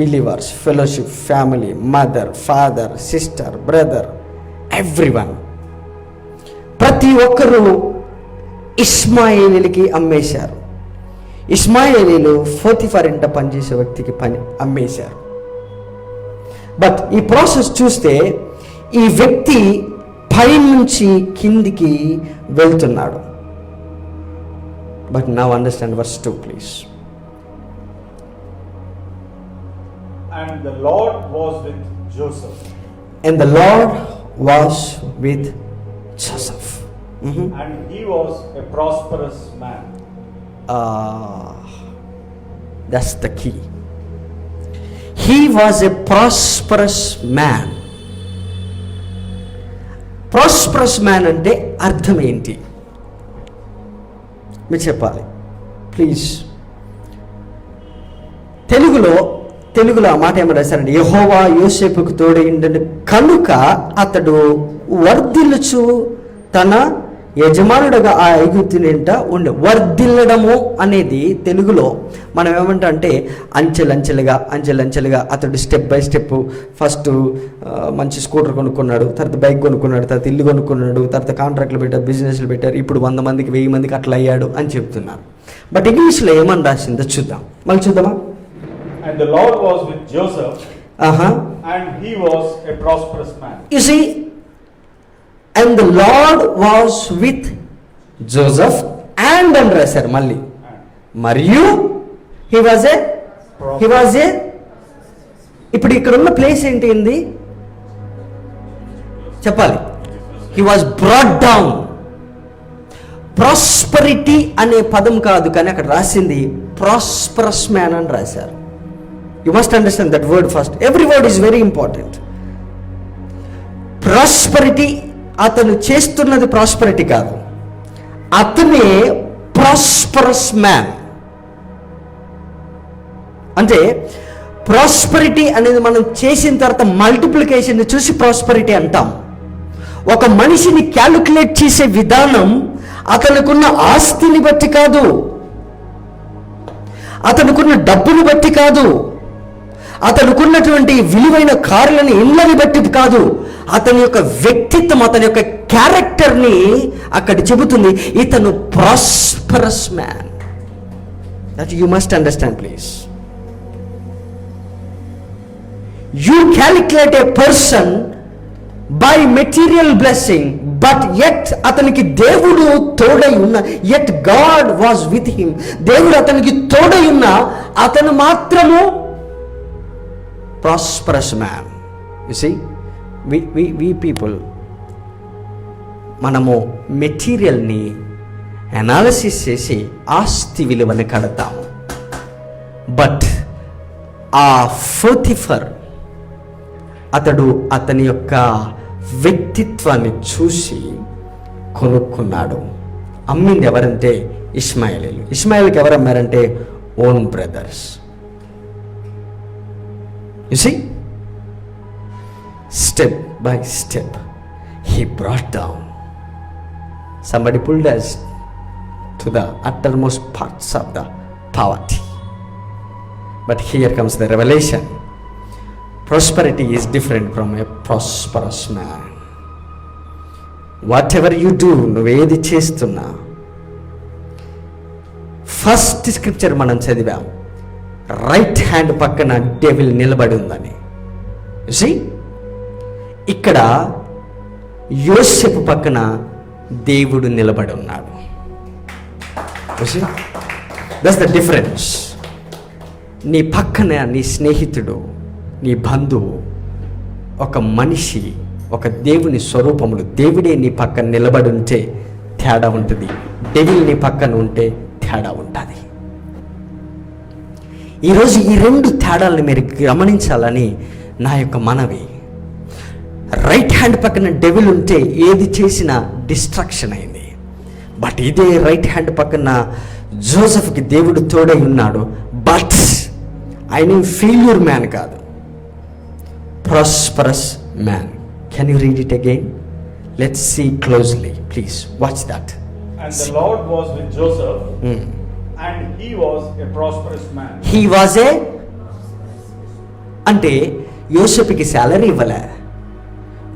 believers, fellowship, family, mother, father, sister, brother, everyone. ప్రతి ఒక్కరూ ఇష్మాయేలీలకి అమ్మేశారు. ఇష్మాయేలీలు పోతిఫర్ ఇంట పనిచేసే వ్యక్తికి అమ్మేశారు. బట్ ఈ ప్రాసెస్ చూస్తే ఈ వ్యక్తి పైనుంచి కిందికి వెళ్తున్నాడు. But now understand verse 2 please. And the Lord was with Joseph. And the Lord was with Joseph. And he was a prosperous man. That's the key. He was a prosperous man. Prosperous man అంటే అర్థం ఏంటి మీరు చెప్పాలి please. తెలుగులో ఆ మాట ఏమని రాశారండి, యెహోవా యోసేపుకు తోడైండెను కనుక అతడు వర్ధిల్లుచు తన యజమానుడుగా ఆ ఐగుప్తునింట ఉండే. వర్ధిల్లడము అనేది తెలుగులో మనం ఏమంటా అంటే అంచెలంచెలుగా అతడు స్టెప్ బై స్టెప్ ఫస్ట్ మంచి స్కూటర్ కొనుక్కున్నాడు, తర్వాత బైక్ కొనుక్కున్నాడు, తర్వాత ఇల్లు కొనుక్కున్నాడు, తర్వాత కాంట్రాక్ట్లు పెట్టారు, బిజినెస్లు పెట్టారు, ఇప్పుడు 100 మందికి 1000 మందికి అట్లా అయ్యాడు అని చెప్తున్నారు. బట్ ఇంగ్లీష్లో ఏమని రాసిందో చూద్దాం, మళ్ళీ చూద్దామా. And the Lord was with Joseph. And he was a prosperous man. You see, and the Lord was with Joseph and అని రాశారు మళ్ళీ. మరియు he was a ఇప్పుడు ఇక్కడ ఉన్న ప్లేస్ ఏంటి చెప్పాలి. he was brought down. Prosperity అనే పదం కాదు, కానీ అక్కడ రాసింది ప్రాస్పరస్ మ్యాన్ అని రాశారు. You must understand that word first. Every word is very important. Prosperity, అతను చేస్తున్నది ప్రాస్పరిటీ కాదు, అతనే ప్రాస్పరస్ మ్యాన్. అంటే ప్రాస్పరిటీ అనేది మనం చేసిన తర్వాత మల్టిప్లికేషన్ చూసి ప్రాస్పరిటీ అంటాం. ఒక మనిషిని క్యాలిక్యులేట్ చేసే విధానం అతనుకున్న ఆస్తిని బట్టి కాదు, అతనుకున్న డబ్బుని బట్టి కాదు, అతనుకున్నటువంటి విలువైన కార్లని ఇళ్ళని బట్టి కాదు, అతని యొక్క వ్యక్తిత్వం, అతని యొక్క క్యారెక్టర్ని అక్కడ చెబుతుంది. ఇతను prosperous man. That you must understand please. You calculate a person by material blessing, but yet అతనికి దేవుడు తోడై ఉన్న, yet God was with him. దేవుడు అతనికి తోడై ఉన్న అతను మాత్రము prosperous man. You see, we people మనము మెటీరియల్ని అనాలిసిస్ చేసి ఆస్తి విలువని కడతాము. బట్ ఆ పోతిఫర్ అతడు అతని యొక్క వ్యక్తిత్వాన్ని చూసి కొనుక్కున్నాడు. అమ్మింది ఎవరంటే ఇష్మాయేలీలు. ఇష్మాయేల్కి ఎవరు అమ్మారంటే own brothers. You see, step by step he brought down. Somebody pulled us to the uttermost parts of the poverty. But here comes the revelation. Prosperity is different from a prosperous man. Whatever you do, నువ్వేది చేస్తున్నా, first scripture మనం చదివాం, right hand పక్కన devil నిలబడి ఉందని. See, ఇక్కడ యోసేపు పక్కన దేవుడు నిలబడి ఉన్నాడు. That's the difference. నీ పక్కన నీ స్నేహితుడు, నీ బంధువు, ఒక మనిషి, ఒక దేవుని స్వరూపములు, దేవుడే నీ పక్కన నిలబడి ఉంటే తేడా ఉంటుంది, డెవిల్ నీ పక్కన ఉంటే తేడా ఉంటుంది. ఈరోజు ఈ 2 తేడాలను మీరు గమనించాలని నా యొక్క మనవి. రైట్ హ్యాండ్ పక్కన డెవిల్ ఉంటే ఏది చేసినా డిస్ట్రాక్షన్ అయింది. బట్ ఇదే రైట్ హ్యాండ్ పక్కన జోసెఫ్కి దేవుడు తోడై ఉన్నాడు. బట్ ఆయన ఫెయిల్యూర్ మ్యాన్ కాదు, prosperous man. Can you read it again? Let's see closely please. Watch that. And the Lord was with Joseph. And he was a prosperous man. He was a అంటే యోసేపుకి salary ఇవ్వలే,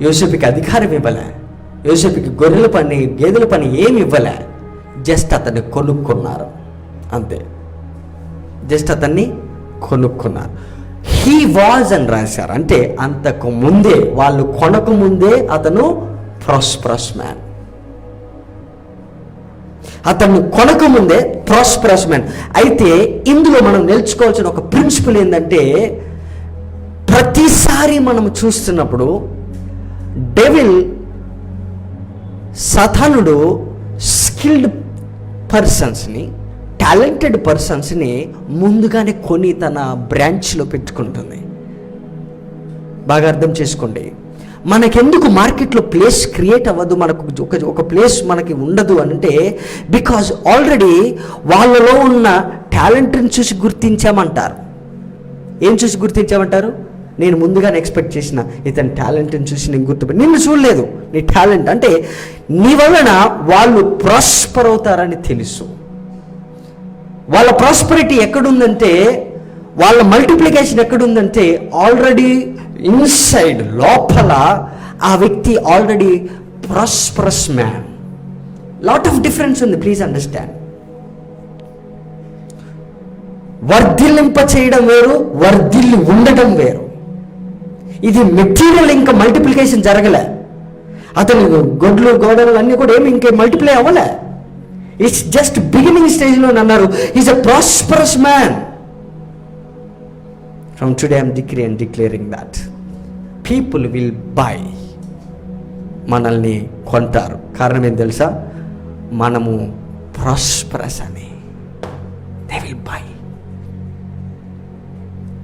యోసేపుకి అధికారం ఇవ్వలే, యోసేపుకి గొర్రెల పని గేదెల పని ఏమి ఇవ్వలే. జస్ట్ అతన్ని కొనుక్కున్నారు అంతే. జస్ట్ అతన్ని కొనుక్కున్నారు. హీ వాజ్ అని రాశారు. అంటే అంతకు ముందే, వాళ్ళు కొనకు ముందే అతను ప్రాస్పరస్ మ్యాన్. అతన్ని కొనకు ముందే ప్రాస్పరస్ మ్యాన్. అయితే ఇందులో మనం నేర్చుకోవాల్సిన ఒక ప్రిన్సిపల్ ఏంటంటే, ప్రతిసారి మనం చూస్తున్నప్పుడు డెవిల్, సతానుడు స్కిల్డ్ పర్సన్స్ని, టాలెంటెడ్ పర్సన్స్ని ముందుగానే కొని తన బ్రాంచ్లో పెట్టుకుంటుంది. బాగా అర్థం చేసుకోండి. మనకెందుకు మార్కెట్లో ప్లేస్ క్రియేట్ అవ్వదు, మనకు ఒక ప్లేస్ మనకి ఉండదు అంటే, బికాజ్ ఆల్రెడీ వాళ్ళలో ఉన్న టాలెంట్ని చూసి గుర్తించామంటారు. ఏం చూసి గుర్తించామంటారు? నేను ముందుగానే ఎక్స్పెక్ట్ చేసిన ఇతని టాలెంట్ని చూసి నేను గుర్తుపెట్టి, నిన్ను చూడలేదు, నీ టాలెంట్ అంటే నీ వలన వాళ్ళు ప్రాస్పర్ అవుతారని తెలుసు. వాళ్ళ ప్రాస్పరిటీ ఎక్కడుందంటే, వాళ్ళ మల్టిప్లికేషన్ ఎక్కడుందంటే, ఆల్రెడీ ఇన్సైడ్, లోపల ఆ వ్యక్తి already prosperous man. Lot of difference ఉంది, ప్లీజ్ అండర్స్టాండ్. వర్ధిల్లింప చేయడం వేరు, వర్ధిల్లి ఉండటం వేరు. ఇది మెటీరియల్ ఇంకా మల్టిప్లికేషన్ జరగలే. అతను గొడ్లు గోడలు అన్నీ కూడా ఏమి ఇంకా మల్టిప్లై అవ్వలే. ఇట్స్ జస్ట్ బిగినింగ్ స్టేజ్లో అన్నారు, is a prosperous man. From today I'm declaring that people will buy. మనల్ని కొంటారు. కారణం ఏం తెలుసా? మనము ప్రాస్పరస్ అని. They will buy.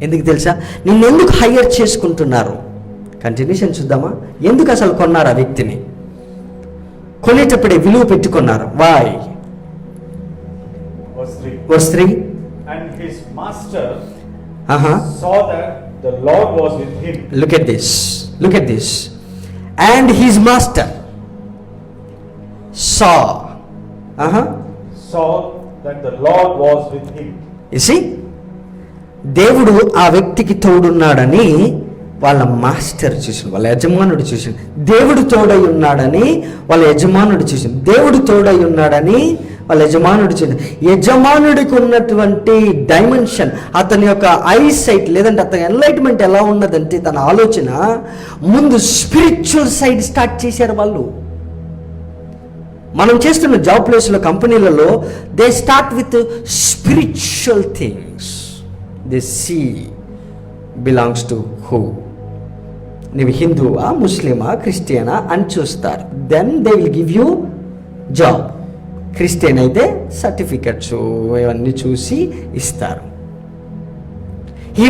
ఎందుకు తెలుసా? నిన్నెందుకు హైయర్ చేసుకుంటున్నారు? కంటిన్యూషన్ చూద్దామా? ఎందుకు అసలు కొన్నారు ఆ వ్యక్తిని? కొనేటప్పుడే విలువ పెట్టుకున్నారు. Why? Verse 3. And his master saw that the Lord was with him. Look at this. And his master saw that the Lord was with him. You see? దేవుడు ఆ వ్యక్తికి తోడున్నాడని వాళ్ళ మాస్టర్ చూసిండు, వాళ్ళ యజమానుడు చూసిండు. దేవుడు తోడై ఉన్నాడని వాళ్ళ యజమానుడు చూసిండు. దేవుడు తోడై ఉన్నాడని వాళ్ళ యజమానుడు చూసిండు. యజమానుడికి ఉన్నటువంటి డైమెన్షన్, అతని యొక్క ఐసైట్ లేదంటే అతని ఎన్లైట్మెంట్ ఎలా ఉన్నదంటే, తన ఆలోచన ముందు స్పిరిచువల్ సైడ్ స్టార్ట్ చేశారు వాళ్ళు. మనం చేస్తున్న జాబ్ ప్లేస్లో, కంపెనీలలో they start with spiritual things. They see belongs to who. నీవు హిందువా, ముస్లిమా, క్రిస్టియనా అని చూస్తారు. Then they will give you job. Christian అయితే సర్టిఫికెట్స్ ఇవన్నీ చూసి ఇస్తారు. ఈ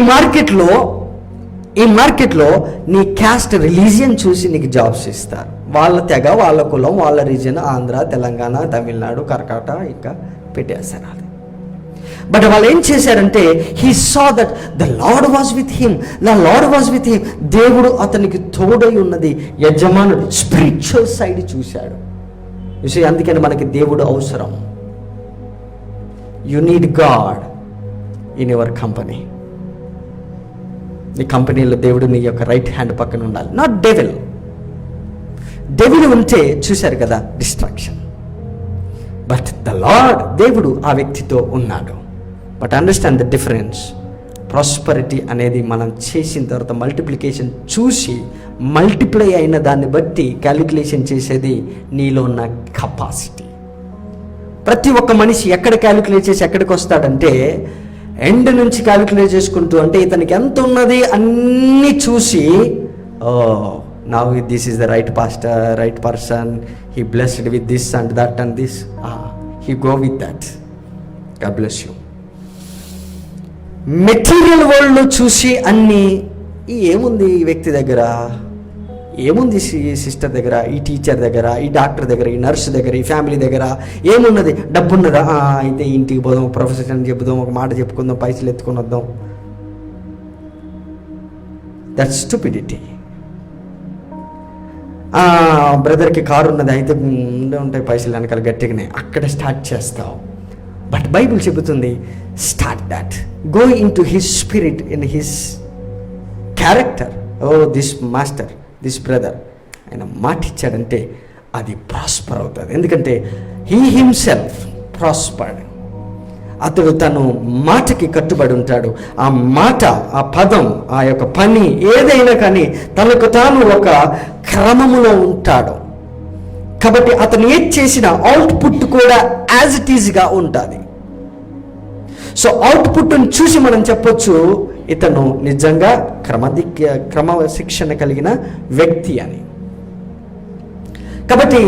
మార్కెట్లో నీ క్యాస్ట్, రిలీజియన్ చూసి నీకు జాబ్స్ ఇస్తారు. వాళ్ళ తెగ, వాళ్ళ కులం, వాళ్ళ రీజియన్, ఆంధ్ర, తెలంగాణ, తమిళనాడు, కర్ణాటక ఇంకా పెట్టేస్తారు. అది బట్ వాళ్ళు ఏం చేశారంటే, he saw that the lord was with him. దేవుడు అతనికి తోడై ఉన్నది. యజమానుడు స్పిరిచువల్ సైడ్ చూశాడు. చూసి అందుకని మనకి దేవుడు అవసరం. You need God in your company. నీ కంపెనీలో దేవుడు నీ యొక్క రైట్ హ్యాండ్ పక్కన ఉండాలి, నాట్ డెవిల్. డెవిల్ ఉంటే చూశారు కదా, డిస్ట్రాక్షన్. బట్ ద లార్డ్, దేవుడు ఆ వ్యక్తితో ఉన్నాడు. But understand the difference. Prosperity అనేది మనం చేసిన తర్వాత మల్టిప్లికేషన్ చూసి, మల్టిప్లై అయిన దాన్ని బట్టి క్యాలిక్యులేషన్ చేసేది నీలో ఉన్న కెపాసిటీ. ప్రతి ఒక్క మనిషి ఎక్కడ క్యాలిక్యులేట్ చేసి ఎక్కడికి వస్తాడంటే, ఎండ్ నుంచి క్యాలిక్యులేట్ చేసుకుంటూ, అంటే ఇతనికి ఎంత ఉన్నది అన్నీ చూసి, now this is the right pastor, right person, he blessed with this and that and this, he go with that. God bless you. Material వరల్డ్లో చూసి అన్నీ, ఏముంది ఈ వ్యక్తి దగ్గర, ఏముంది ఈ సిస్టర్ దగ్గర, ఈ టీచర్ దగ్గర, ఈ డాక్టర్ దగ్గర, ఈ నర్స్ దగ్గర, ఈ ఫ్యామిలీ దగ్గర ఏమున్నది? డబ్బు ఉన్నదా? అయితే ఇంటికి పోదాం, ప్రొఫెసర్ అని చెప్పుదాం, ఒక మాట చెప్పుకుందాం, పైసలు ఎత్తుకొని వద్దాం. That's stupidity. బ్రదర్కి కారు ఉన్నది, అయితే ఉంటాయి పైసలు వెనకాల గట్టిగానే, అక్కడ స్టార్ట్ చేస్తావు. బట్ బైబిల్ చెబుతుంది, start that, go in to his spirit, in his character. This master, this brother ఆయన మాట ఇచ్చాడంటే అది ప్రాస్పర్ అవుతుంది. ఎందుకంటే హీ హిమ్సెల్ఫ్ ప్రాస్పర్డ్. అతడు తను మాటకి కట్టుబడి ఉంటాడు. ఆ మాట, ఆ పదం, ఆ యొక్క పని ఏదైనా కానీ తనకు తాను ఒక క్రమములో ఉంటాడు. కాబట్టి అతను ఏది చేసిన అవుట్పుట్ కూడా యాజ్ ఇట్ ఈజ్గా ఉంటుంది. సో అవుట్పుట్ను చూసి మనం చెప్పొచ్చు ఇతను నిజంగా క్రమశిక్షణ కలిగిన వ్యక్తి అని. కాబట్టి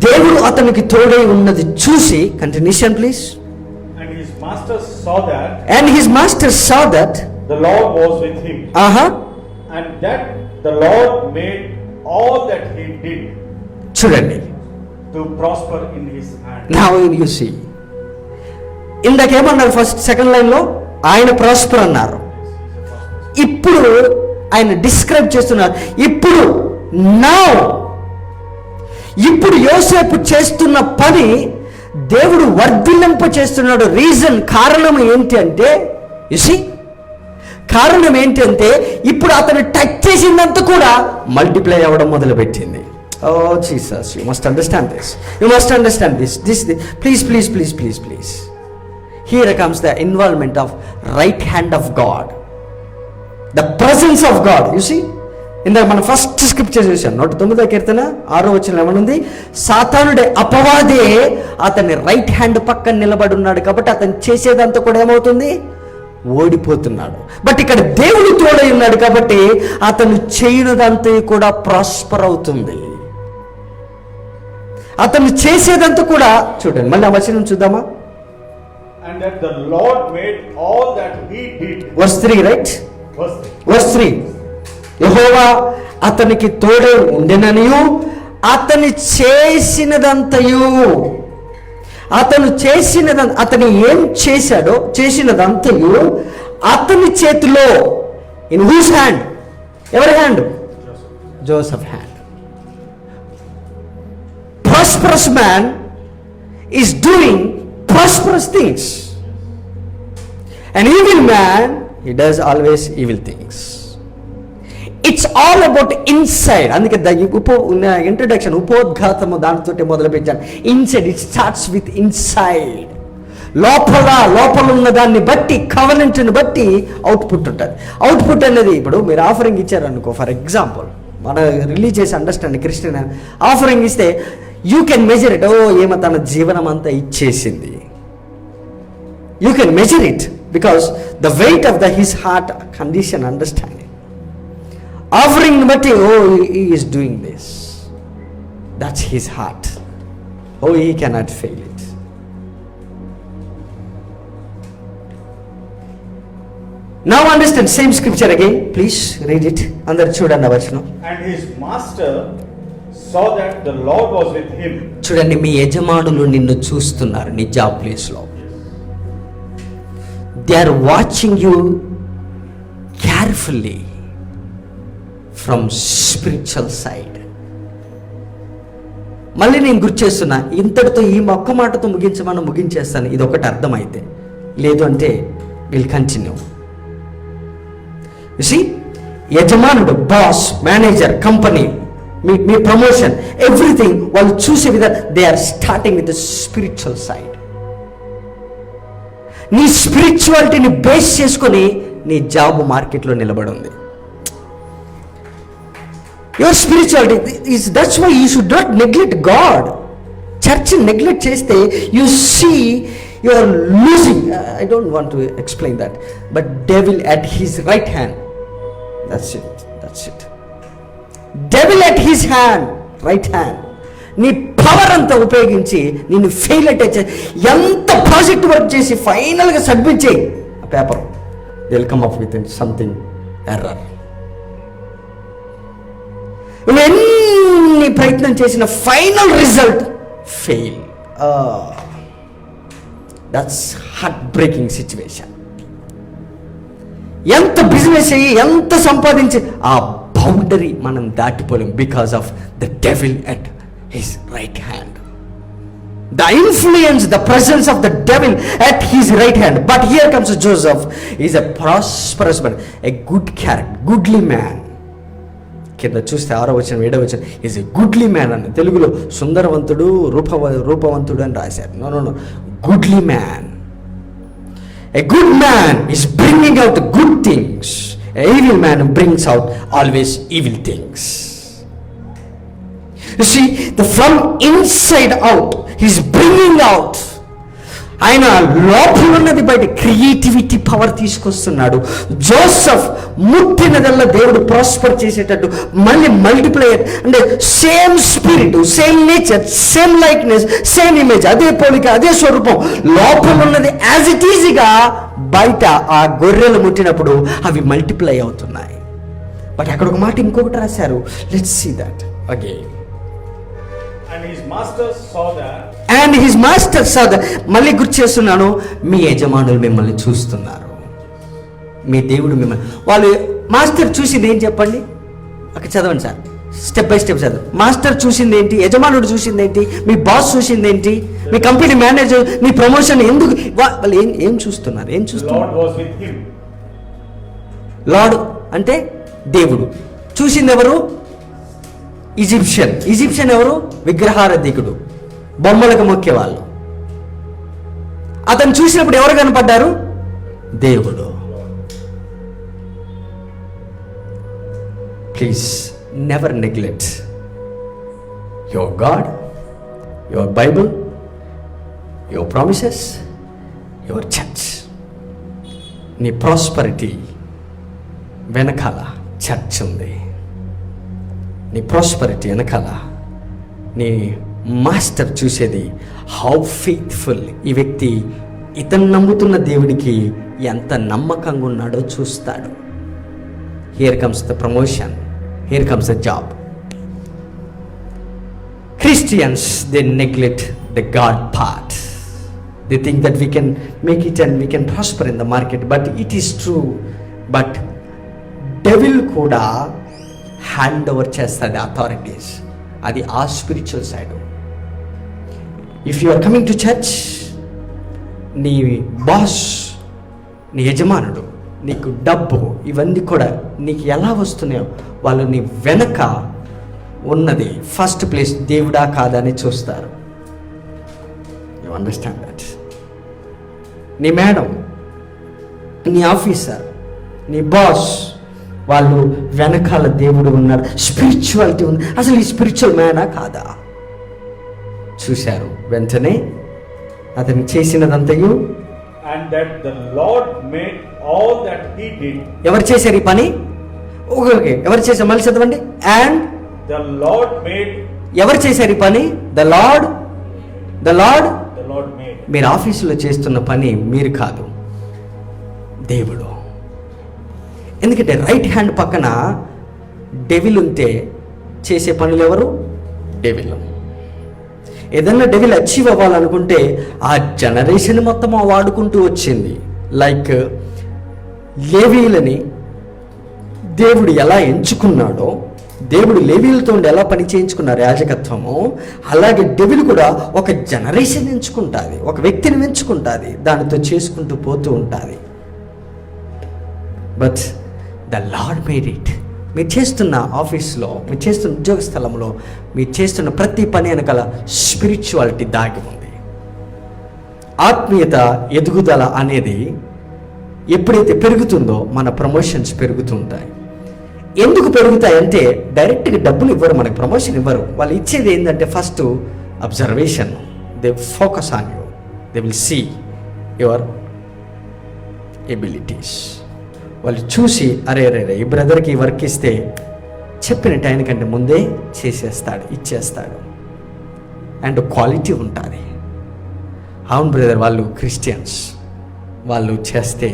దేవుడు అతనికి తోడై ఉన్నది చూసి, continuation please. And his master saw that. And his master saw that The Lord was with him. And that the Lord made all that he did చూడండి, to prosper in his hand. now you see. ఇందాకేమన్నారు second లైన్లో? ఆయన prosper అన్నారు. ఇప్పుడు ఆయన describe చేస్తున్నారు. ఇప్పుడు యోసేపు చేస్తున్న పని దేవుడు వర్ధిల్లింప చేస్తున్నాడు. కారణం ఏంటి అంటే, కారణం ఏంటంటే ఇప్పుడు అతను టచ్ చేసిందంతా కూడా మల్టిప్లై అవ్వడం మొదలుపెట్టింది. Oh Jesus, you must understand this. You must understand this. Please. Here comes the involvement of right hand of God. The presence of God. You see? ఇందాక మనం ఫస్ట్ స్క్రిప్చర్ చూసాం. 109వ కీర్తన 6వ వచనంలో ఏమనుంది? సాతానుడే, అపవాదే అతని రైట్ హ్యాండ్ పక్కన నిలబడి ఉన్నాడు. కాబట్టి అతను చేసేదంతా కూడా ఏమవుతుంది? ఓడిపోతున్నాడు. బట్ ఇక్కడ దేవుడు తోడై ఉన్నాడు కాబట్టి అతను చేయనిదంతా కూడా ప్రాస్పర్ అవుతుంది. అతను చేసేదంతా కూడా చూడండి. మళ్ళీ ఆ వచనం చూద్దామా? And that the Lord made all that he did. Verse 3, right? Verse 3. యెహోవా అతనికి తోడై ఉండెననియు అతను అతను ఏం చేశాడో చేసినదంతయు అతని చేతిలో. In whose hand? ఎవరి hand? Joseph hand. Prosperous man is doing prosperous things. An evil man, he does always evil things. It's all about inside. అందుకే ఇంట్రడక్షన్ ఉపోద్ఘాతము దానితోటి మొదలు పెట్టాను. Inside, it starts with inside. లోపల ఉన్న దాన్ని బట్టి, కవనెంట్ని బట్టి అవుట్పుట్ ఉంటుంది. అవుట్పుట్ అనేది ఇప్పుడు మీరు ఆఫరింగ్ ఇచ్చారనుకో, ఫర్ ఎగ్జాంపుల్ మన రిలీజియస్ అండర్స్టాండింగ్, క్రిస్టియన్ ఆఫరింగ్ ఇస్తే యూ కెన్ మెజర్ ఇట్. ఏమో తన జీవనం అంతా ఇచ్చేసింది. You can measure it because the weight of his heart condition understanding. Offering బట్టి he is doing this. That's his heart. He cannot fail it. Now understand same scripture again. Please read it. అందరు చూడండి ఆ వచనం. And his master saw that the Lord was with him. చూడండి, మీ యజమానులు నిన్ను చూస్తున్నారు నీ జాబ్ ప్లేస్లో. They are watching you carefully from spiritual side. మళ్ళీ నేను గుర్తు చేస్తున్నా, ఇంతటితో ఈ ఒక్క మాటతో ముగించేస్తాను. ఇది ఒకటి అర్థమైతే, లేదు అంటే విల్ కంటిన్యూ. యు సీ, యజమానుడు, బాస్, మేనేజర్, కంపెనీ, మీ ప్రమోషన్, ఎవ్రీథింగ్ వాళ్ళు చూసే విధంగా they are starting with the spiritual side. నీ స్పిరిచువాలిటీని బేస్ చేసుకొని నీ జాబ్ మార్కెట్లో నిలబడి ఉంది. Your spirituality is, that's why you should not neglect God. Church neglect cheste, you see you are losing. I don't want to explain that, but devil at his right hand. That's it. Devil at his hand, right hand. నీ power అంతా ఉపయోగించి నిన్ను fail అయితే ఎంత project work చేసి ఫైనల్గా submit చేయి ఆ paper, they will come up with something error. నువ్వు ఎన్ని ప్రయత్నం చేసిన final result fail. That's heart breaking situation. ఎంత బిజినెస్ అయ్యి ఎంత సంపాదించి ఆ బౌండరీ మనం దాటిపోలేం because of the devil at his right hand. The influence, the presence of the devil at his right hand. But here comes Joseph. He is a prosperous man, a good character, goodly man. కింద చూస్తే 6వ వచనం 7వ వచనం is a goodly man అని, తెలుగులో సుందరవంతుడు రూపవంతుడు అని రాశారు. No, goodly man. A good man is bringing out good things. A evil man brings out always evil things. You see, from inside out, he's bringing out. ఆయన లోపల ఉన్నది బయట creativity power తీసుకొస్తున్నాడు. జోసెఫ్ ముట్టినదల్లా దేవుడు ప్రాస్పర్ చేసేటట్టు, మళ్ళీ multiplier అంటే same spirit, same nature, same likeness, same image, అదే పోలిక, అదే స్వరూపం లోపల ఉన్నది యాజ్ ఇట్ ఈజీగా బయట ఆ గొర్రెలు ముట్టినప్పుడు అవి మల్టిప్లై అవుతున్నాయి. బట్ అక్కడ ఒక మాట ఇంకొకటి రాశారు. Let's see that again. And his master saw that. And his master saw that. మళ్ళీ గుర్తు చేస్తున్నాను, మీ యజమానులు మిమ్మల్ని చూస్తున్నారు, మీ దేవుడు మిమ్మల్ని. వాళ్ళు మాస్టర్ చూసింది ఏం చెప్పండి, అక్కడ చదవండి సార్, స్టెప్ బై స్టెప్ చదవండి. మాస్టర్ చూసింది ఏంటి, యజమానుడు చూసింది ఏంటి, మీ బాస్ చూసింది ఏంటి, మీ కంపెనీ మేనేజర్, నీ ప్రమోషన్ ఎందుకు, వాళ్ళు ఏం చూస్తున్నారు, ఏం చూస్తున్నారు? Lord was with him. Lord అంటే దేవుడు. చూసింది ఎవరు? ఈజిప్షియన్ ఎవరు? విగ్రహారాధికుడు, బొమ్మలకు మొక్కేవాళ్ళు. అతను చూసినప్పుడు ఎవరు కనపడ్డారు? దేవుడు. Please never neglect your God, your Bible, your promises, your church. నీ ప్రాస్పరిటీ వెనకాల చర్చ్ ఉంది. నీ ప్రాస్పరిటీ వెనకాల నీ మాస్టర్ చూసేది హౌ ఫెయిత్ఫుల్ ఈ వ్యక్తి ఇతను నమ్ముతున్న దేవుడికి ఎంత నమ్మకంగా ఉన్నాడో చూస్తాడు. Here comes the promotion, here comes the job. Christians they neglect the God part. They think that we can make it and we can prosper in the market, but it is true. But devil కూడా hand over చేస్తుంది authorities. అది ఆ spiritual side. If you are coming to church, నీ boss, నీ యజమానుడు, నీకు డబ్బు, ఇవన్నీ కూడా నీకు ఎలా వస్తున్నాయో వాళ్ళు నీ వెనక ఉన్నది ఫస్ట్ ప్లేస్ దేవుడా కాదా అని చూస్తారు. You understand that? నీ మేడం, నీ ఆఫీసర్, నీ బాస్, వాళ్ళు వెనకాల దేవుడు ఉన్నాడు, స్పిరిచువాలిటీ ఉంది. అసలు ఈ స్పిరిచువల్ మ్యానా కాదా చూశారు. వెంటనే అతను చేసినదంతయు. And that the Lord made all that he did. ఎవరు చేశారు ఈ పని? ఓకే, ఎవరు చేశారు? మళ్ళీ చదవండి. And The Lord made. ఎవరు చేశారు ఈ పని? The lord made. మీరు ఆఫీసులో చేస్తున్న పని మీరు కాదు, దేవుడు. ఎందుకంటే రైట్ హ్యాండ్ పక్కన డెవిల్ ఉంటే చేసే పనులు ఎవరు? డెవిల్. ఏదన్నా డెవిల్ అచీవ్ అవ్వాలనుకుంటే ఆ జనరేషన్ మొత్తం వాడుకుంటూ వచ్చింది. లైక్ లేవీలని దేవుడు ఎలా ఎంచుకున్నాడో, దేవుడు లేవీలతో ఎలా పని చేయించుకున్నారు యాజకత్వము, అలాగే డెవిల్ కూడా ఒక జనరేషన్ ఎంచుకుంటుంది, ఒక వ్యక్తిని ఎంచుకుంటుంది, దానితో చేసుకుంటూ పోతూ ఉంటుంది. But the lord made it. మీరు చేస్తున్న ఆఫీస్లో, మీరు చేస్తున్న ఉద్యోగ స్థలంలో, మీరు చేస్తున్న ప్రతి పని వెనకాల స్పిరిచువాలిటీ దాగి ఉంది. ఆత్మీయత ఎదుగుదల అనేది ఎప్పుడైతే పెరుగుతుందో మన ప్రమోషన్స్ పెరుగుతూ ఉంటాయి. ఎందుకు పెరుగుతాయంటే డైరెక్ట్గా డబ్బులు ఇవ్వరు, మనకు ప్రమోషన్ ఇవ్వరు. వాళ్ళు ఇచ్చేది ఏంటంటే first observation. They focus on you, they will see your abilities. వాళ్ళు చూసి అరే ఈ బ్రదర్కి ఈ వర్క్ ఇస్తే చెప్పిన టైం కంటే ముందే చేసేస్తాడు, ఇచ్చేస్తాడు. అండ్ క్వాలిటీ ఉంటుంది. అవును బ్రదర్, వాళ్ళు క్రిస్టియన్స్, వాళ్ళు చేస్తే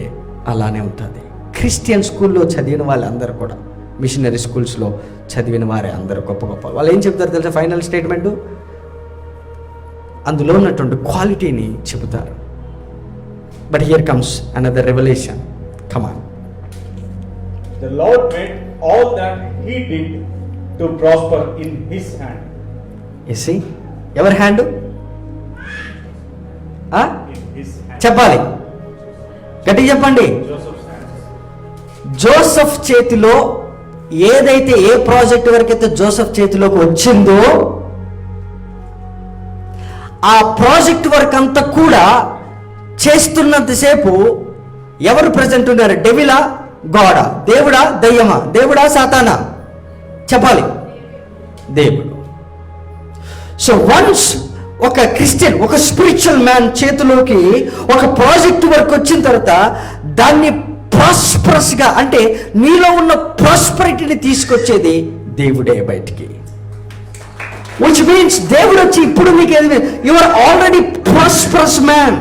అలానే ఉంటుంది. క్రిస్టియన్ స్కూల్లో చదివిన వాళ్ళందరూ కూడా, మిషనరీ స్కూల్స్లో చదివిన వారే అందరూ గొప్ప గొప్ప. వాళ్ళు ఏం చెప్తారు తెలుసా? ఫైనల్ స్టేట్మెంటు అందులో ఉన్నటువంటి క్వాలిటీని చెబుతారు. But here comes another revolution. Come on. The Lord made all that he did to prosper in his hand. You see? ఎవరి హ్యాండ్? In his hand. చెప్పాలి, గట్టిగా చెప్పండి. Joseph's hand. జోసెఫ్ చేతిలో ఏదైతే ఏ ప్రాజెక్ట్ వరకైతే జోసెఫ్ చేతిలోకి వచ్చిందో ఆ ప్రాజెక్ట్ వర్క్ అంతా కూడా చేస్తున్నంతసేపు ఎవరు ప్రజెంట్ ఉన్నారు? డెవిలా, గాడా? దేవుడా, దయ్యమా? దేవుడా, సాతానా? చెప్పాలి, దేవుడు. సో వన్స్ ఒక క్రిస్టియన్, ఒక స్పిరిచువల్ మ్యాన్ చేతిలోకి ఒక ప్రాజెక్ట్ వర్క్ వచ్చిన తర్వాత దాన్ని ప్రాస్పరస్గా, అంటే నీలో ఉన్న ప్రాస్పరిటీని తీసుకొచ్చేది దేవుడే బయటికి. విచ్ మీన్స్ దేవుడు వచ్చి ఇప్పుడు మీకు you are already prosperous man.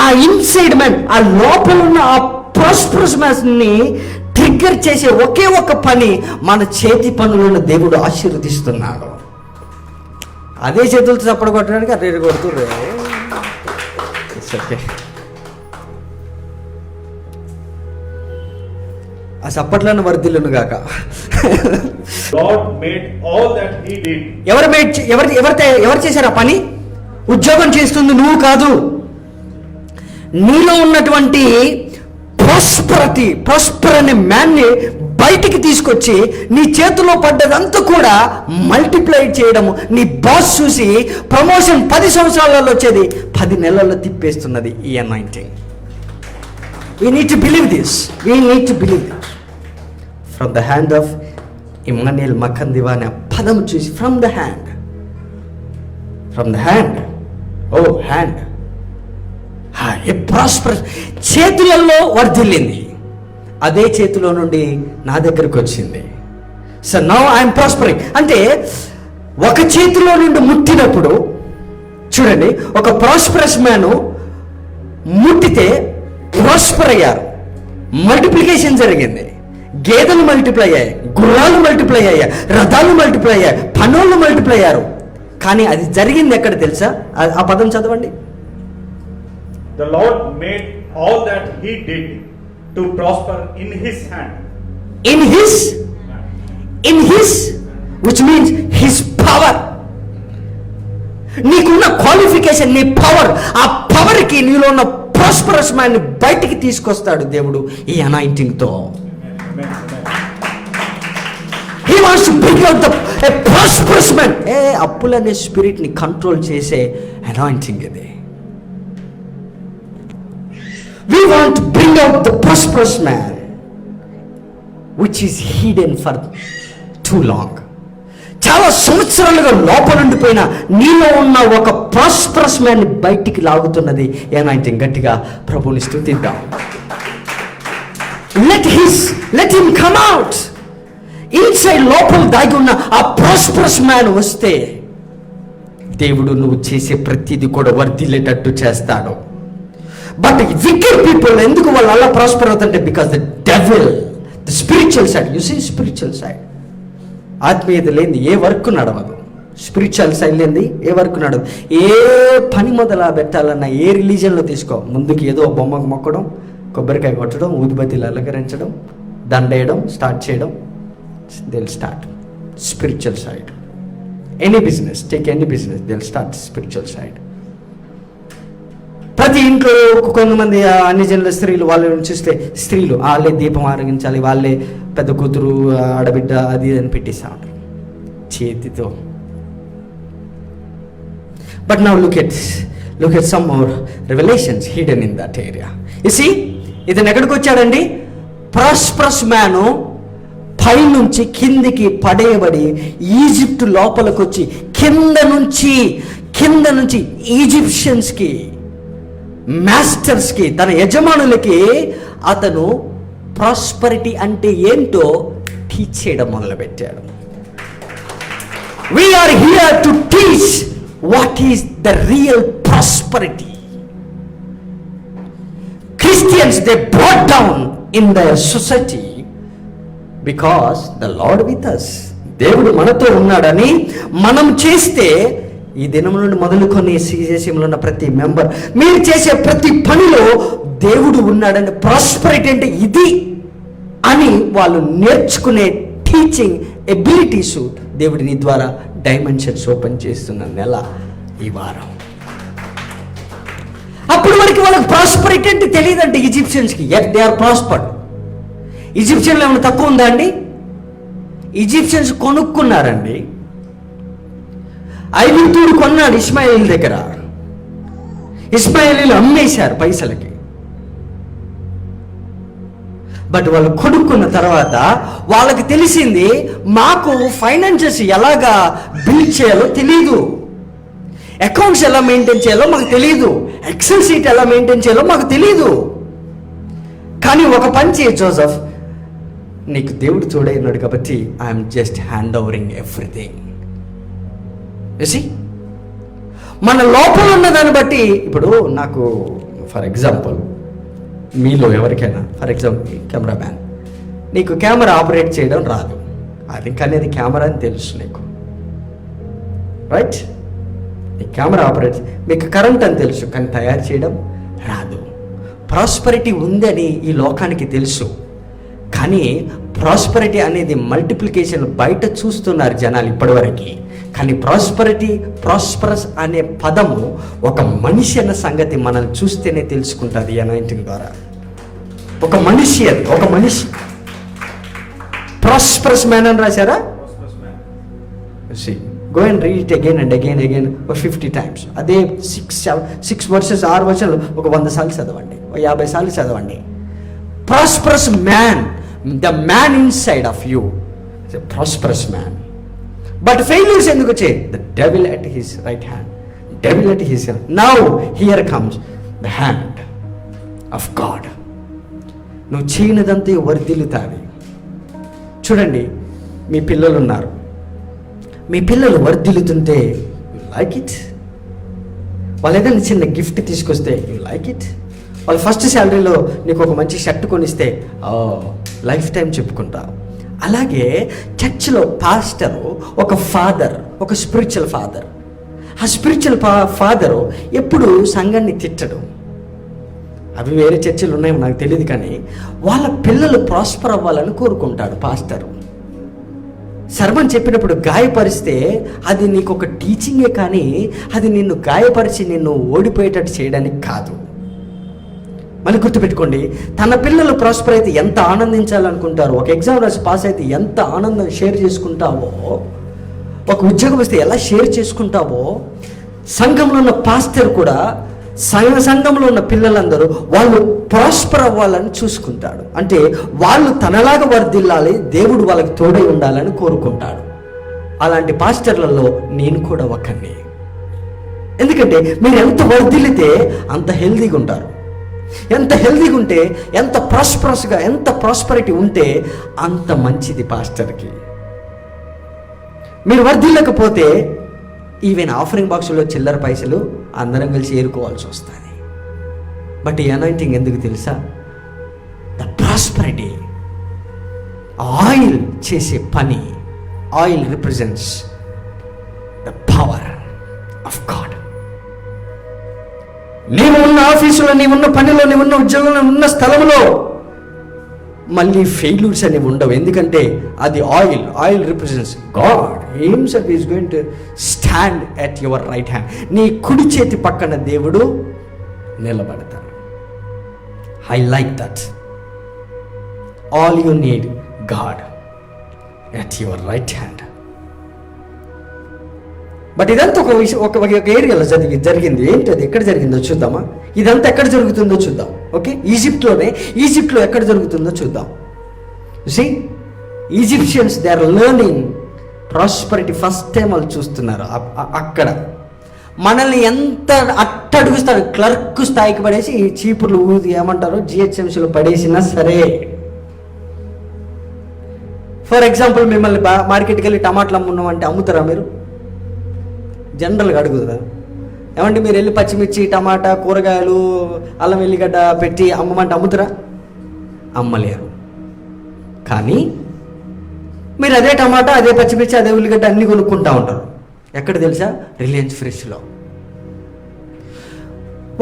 ఆ ఇన్సైడ్ మ్యాన్, ఆ లోపల ఉన్న ఆ ప్రాస్పరస్ మ్యాన్ని ట్రిగ్గర్ చేసే ఒకే ఒక పని మన చేతి పనులను దేవుడు ఆశీర్వదిస్తున్నాడు. అదే చేతులతో చప్పడ కొట్టడానికి అటు కొడుతుర్రే. ఓకే, ఆ చప్పట్లను వర్ధిల్లును గాక. God made all that he did. ఎవరు చేశారు ఆ పని? ఉద్యోగం చేస్తుంది నువ్వు కాదు. నీలో ఉన్నటువంటి ప్రాస్పర్ అనే మ్యాన్ని బయటికి తీసుకొచ్చి నీ చేతిలో పడ్డదంతా కూడా మల్టిప్లై చేయడము. నీ బాస్ చూసి ప్రమోషన్ 10 సంవత్సరాలలో వచ్చేది 10 నెలల్లో తిప్పేస్తున్నది ఈ anointing. We need to believe this. From the hand of Emmanuel Makandiva అనే పదం చూసి, from the hand, oh hand, A prosperous చేతులలో వర్ధిల్లింది. అదే చేతిలో నుండి నా దగ్గరకు వచ్చింది. So now I'm prospering. అంటే ఒక చేతిలో నుండి ముట్టినప్పుడు చూడండి, ఒక ప్రాస్పరస్ మ్యాను ముట్టితే ప్రాస్పర్ అయ్యారు, మల్టిప్లికేషన్ జరిగింది. గేదెలు మల్టిప్లై అయ్యాయి, గుర్రాలు మల్టిప్లై అయ్యాయి, రథాలు మల్టిప్లై అయ్యాయి, పనులు మల్టిప్లై అయ్యారు. కానీ అది జరిగింది ఎక్కడ తెలుసా? ఆ పదం చదవండి. The Lord made all that he did to prosper in his hand. In his, which means his power. నీకున్న క్వాలిఫికేషన్, నీ పవర్, ఆ పవర్కి నీలో ఉన్న ప్రాస్పరస్ మ్యాన్ని బయటికి తీసుకొస్తాడు దేవుడు ఈ అనాయింటింగ్ తో. He wants to bring out a prosperous man. అప్పులనే స్పిరిట్ ని కంట్రోల్ చేసే అనాయింటింగ్ ఇది. We want to bring out the prosperous man which is hidden for too long. చాలా సంవత్సరాలుగా లోపల ఉండిపోయిన నీలో ఉన్న ఒక ప్రాస్పరస్ మ్యాన్ ని బయటికి లాగుతున్నది ఏమైతే. గట్టిగా ప్రభువుని స్తుతిద్దాం. let him come out. Inside లోపల దాగి ఉన్న ఆ ప్రాస్పరస్ మ్యాన్ వస్తే దేవుడు నువ్వు చేసే ప్రతిదీ కూడా వర్ధిల్లేటట్టు చేస్తాడు. బట్ వికెడ్ పీపుల్ ఎందుకు వాళ్ళు అలా ప్రాస్పర్ అవుతుంటే? Because the devil, the spiritual side. You see spiritual side, ఆత్మీయత లేనిది ఏ వర్క్ నడవదు. స్పిరిచువల్ సైడ్ లేనిది ఏ వర్క్ నడవదు. ఏ పని మొదలు పెట్టాలన్నా ఏ రిలీజన్లో తీసుకో, ముందుకు ఏదో బొమ్మకు మొక్కడం, కొబ్బరికాయ కొట్టడం, ఊదిబత్తిలు అలంకరించడం, దండేయడం, స్టార్ట్ చేయడం. they'll start spiritual side. Any business, take any business, they'll start spiritual side. ప్రతి ఇంట్లో కొంతమంది అన్ని జనుల స్త్రీలు వాళ్ళని చూస్తే స్త్రీలు వాళ్ళే దీపం ఆరగించాలి, వాళ్ళే పెద్ద కూతురు ఆడబిడ్డ అది అని పెట్టేస్తా ఉంటారు చేతితో. But now look at some more revelations hidden in that area. You see, ఇతను ఎక్కడికి వచ్చాడండి? ప్రాస్పరస్ మ్యాను పైనుంచి కిందికి పడేయబడి ఈజిప్ట్ లోపలికి వచ్చి కింద నుంచి ఈజిప్షియన్స్కి, మాస్టర్స్కి, తన యజమానులకి అతను ప్రాస్పరిటీ అంటే ఏంటో టీచ్ చేయడం మొదలుపెట్టాడు. We are here to teach what is the real prosperity. Christians, they brought down in the society because the Lord with us. దేవుడు మనతో ఉన్నాడని మనం చేస్తే, ఈ దినం నుండి మొదలుకొని సీజేసీలో ఉన్న ప్రతి మెంబర్ మీరు చేసే ప్రతి పనిలో దేవుడు ఉన్నాడని, ప్రాస్పరిటీ అంటే ఇది అని వాళ్ళు నేర్చుకునే టీచింగ్ ఎబిలిటీస్ దేవుడి నీ ద్వారా డైమెన్షన్స్ ఓపెన్ చేస్తున్న నెల ఈ వారం. అప్పుడు వరకు వాళ్ళకి ప్రాస్పరిటీ అంటే తెలియదంటే ఈజిప్షియన్స్కి. At they are prospered. ఈజిప్షియన్లో ఏమైనా తక్కువ ఉందా అండి? ఈజిప్షియన్స్ కొనుక్కున్నారండి. ఐగుప్తుడు కొన్నాడు ఇస్మాయిల్ దగ్గర. ఇస్మాయిలీలు అమ్మేశారు పైసలకి. బట్ వాళ్ళు కొనుక్కున్న తర్వాత వాళ్ళకి తెలిసింది, మాకు ఫైనాన్సెస్ ఎలాగా బిల్డ్ చేయాలో తెలీదు, అకౌంట్స్ ఎలా మెయింటైన్ చేయాలో మాకు తెలీదు, ఎక్సెల్ షీట్ ఎలా మెయింటైన్ చేయాలో మాకు తెలీదు. కానీ ఒక పని చేయ జోసెఫ్, నీకు దేవుడు తోడై ఉన్నాడు కాబట్టి ఐఎమ్ జస్ట్ హ్యాండ్ ఓవరింగ్ ఎవ్రీథింగ్. మన లోపల ఉన్న దాన్ని బట్టి, ఇప్పుడు నాకు ఫర్ ఎగ్జాంపుల్, మీలో ఎవరికైనా ఫర్ ఎగ్జాంపుల్ కెమెరామ్యాన్, నీకు కెమెరా ఆపరేట్ చేయడం రాదు, అది కానీ అది కెమెరా అని తెలుసు నీకు, రైట్? నీ కెమెరా ఆపరేట్, మీకు కరెంట్ అని తెలుసు కానీ తయారు చేయడం రాదు. ప్రాస్పరిటీ ఉందని ఈ లోకానికి తెలుసు, కానీ ప్రాస్పరిటీ అనేది మల్టిప్లికేషన్ బయట చూస్తున్నారు జనాలు ఇప్పటివరకు. కానీ ప్రాస్పరస్ అనే పదము ఒక మనిషి అన్న సంగతి మనల్ని చూస్తేనే తెలుసుకుంటుంది ఈ అనాయింటింగ్ ద్వారా. ఒక మనిషి, అది ఒక మనిషి. ప్రాస్పరస్ మ్యాన్ అని రాశారా? Go and read it again and again 50 times. అదే 6 verses 6 verses ఒక 100 సార్లు చదవండి, 50 సార్లు చదవండి. Prosperous man, the man inside of you, prosperous man. But failures ఎందుకు వచ్చాయి? The devil at his right hand, devil at his hand. Now here comes the hand of God. నువ్వు చేయనిదంతా వర్ధిల్లుతాది. చూడండి, మీ పిల్లలు ఉన్నారు, మీ పిల్లలు వర్ధిల్లుతుంటే యు లైక్ ఇట్. వాళ్ళు ఏదైనా చిన్న గిఫ్ట్ తీసుకొస్తే యు లైక్ ఇట్. వాళ్ళు ఫస్ట్ శాలరీలో నీకు ఒక మంచి షర్ట్ కొనిస్తే లైఫ్ టైం చెప్పుకుంటా. అలాగే చర్చ్లో పాస్టరు ఒక ఫాదర్, ఒక స్పిరిచువల్ ఫాదర్. ఆ స్పిరిచువల్ ఫాదరు ఎప్పుడు సంఘాన్ని తిట్టడు. అవి వేరే చర్చలు ఉన్నాయేమో నాకు తెలియదు, కానీ వాళ్ళ పిల్లలు ప్రాస్పర్ అవ్వాలని కోరుకుంటాడు పాస్టరు. సర్మన్ చెప్పినప్పుడు గాయపరిస్తే అది నీకు ఒక టీచింగే, కానీ అది నిన్ను గాయపరిచి నిన్ను ఓడిపోయేటట్టు చేయడానికి కాదు. మళ్ళీ గుర్తుపెట్టుకోండి, తన పిల్లలు ప్రాస్పర్ అయితే ఎంత ఆనందించాలనుకుంటారో, ఒక ఎగ్జామ్ రాసి పాస్ అయితే ఎంత ఆనందం షేర్ చేసుకుంటావో, ఒక ఉద్యోగం వస్తే ఎలా షేర్ చేసుకుంటావో, సంఘంలో ఉన్న పాస్టర్ కూడా సంఘంలో ఉన్న పిల్లలందరూ వాళ్ళు ప్రాస్పర్ అవ్వాలని చూసుకుంటాడు. అంటే వాళ్ళు తనలాగా వర్ధిల్లాలి, దేవుడు వాళ్ళకి తోడై ఉండాలని కోరుకుంటాడు. అలాంటి పాస్టర్లలో నేను కూడా ఒకరిని. ఎందుకంటే మీరు ఎంత వర్ధిల్లితే అంత హెల్తీగా ఉంటారు. ఎంత హెల్తీగా ఉంటే, ఎంత ప్రాస్పరస్గా, ఎంత ప్రాస్పరిటీ ఉంటే అంత మంచిది పాస్టర్కి. మీరు వర్ధిల్లకపోతే ఈవెన్ ఆఫరింగ్ బాక్సులో చిల్లర పైసలు అందరం కలిసి ఏరుకోవాల్సి వస్తుంది. బట్ ఈ అనాయింటింగ్ ఎందుకు తెలుసా? The prosperity. ఆయిల్ చేసే పని, oil represents the power of God. నీవు ఉన్న ఆఫీసులో, నీవున్న పనిలో, నీవున్న ఉద్యోగంలో, ఉన్న స్థలంలో మళ్ళీ ఫెయిల్యూర్స్ అనేవి ఉండవు. ఎందుకంటే అది oil represents God himself is going to stand at your right hand. నీ కుడి చేతి పక్కన దేవుడు నిలబడతాడు. I like that. All you need God at your right hand. But ఇదంతా ఒక ఏరియాలో జరిగింది. ఏంటది? ఎక్కడ జరిగిందో చూద్దామా? ఇదంతా ఎక్కడ జరుగుతుందో చూద్దాం. ఓకే, ఈజిప్ట్లో ఎక్కడ జరుగుతుందో చూద్దాం. See, Egyptians they are learning prosperity. First time వాళ్ళు చూస్తున్నారు. అక్కడ మనల్ని ఎంత అట్టడుగుస్తారు, క్లర్క్ స్థాయికి పడేసి చీపుర్లు ఊది ఏమంటారు జిహెచ్ఎంసీలో పడేసినా సరే. ఫర్ ఎగ్జాంపుల్, మిమ్మల్ని మార్కెట్కి వెళ్ళి టమాటాలు అమ్మున్నామంటే అమ్ముతారా మీరు? జనరల్గా అడుగుతుందా? ఏమంటే మీరు వెళ్ళి పచ్చిమిర్చి, టమాటా, కూరగాయలు, అల్లం వెల్లిగడ్డ పెట్టి అమ్మమంటే అమ్ముతారా? అమ్మలేరు. కానీ మీరు అదే టమాటా, అదే పచ్చిమిర్చి, అదే ఉల్లిగడ్డ అన్నీ కొనుక్కుంటా ఉంటారు. ఎక్కడ తెలుసా? రిలయన్స్ ఫ్రెష్లో.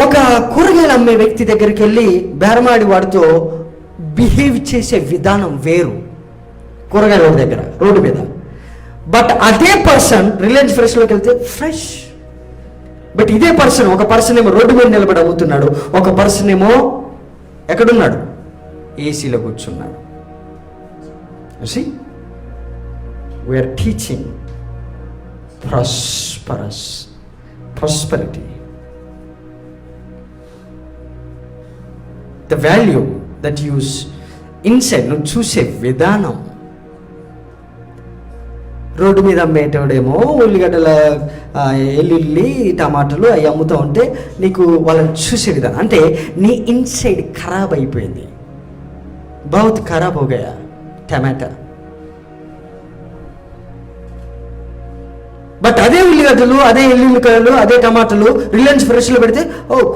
ఒక కూరగాయలు అమ్మే వ్యక్తి దగ్గరికి వెళ్ళి బేరమాడి వాడితో బిహేవ్ చేసే విధానం వేరు కూరగాయల దగ్గర, రోడ్డు మీద. బట్ అదే పర్సన్ రిలయన్స్ ఫ్రెష్లోకి వెళ్తే ఫ్రెష్. బట్ ఇదే పర్సన్, ఒక పర్సన్ ఏమో రోడ్డు మీద నిలబడి అమ్ముతున్నాడు, ఒక పర్సన్ ఏమో ఎక్కడున్నాడు? ఏసీలో కూర్చున్నాడు. We are teaching prosperity. The value that use inside, నువ్వు చూసే విధానం. రోడ్డు మీద అమ్మేటోడేమో ఉల్లిగడ్డల ఎల్లుల్లి టమాటాలు అవి అమ్ముతూ ఉంటే నీకు వాళ్ళని చూసే విధానం అంటే నీ ఇన్సైడ్ ఖరాబ్ అయిపోయింది. బహుత్ ఖరాబ్ హో గయా టమాటా. బట్ అదే ఉల్లిగడ్డలు, అదే ఎల్లుల్లికాయలు, అదే టమాటాలు రిలయన్స్ ఫ్రెష్లో పెడితే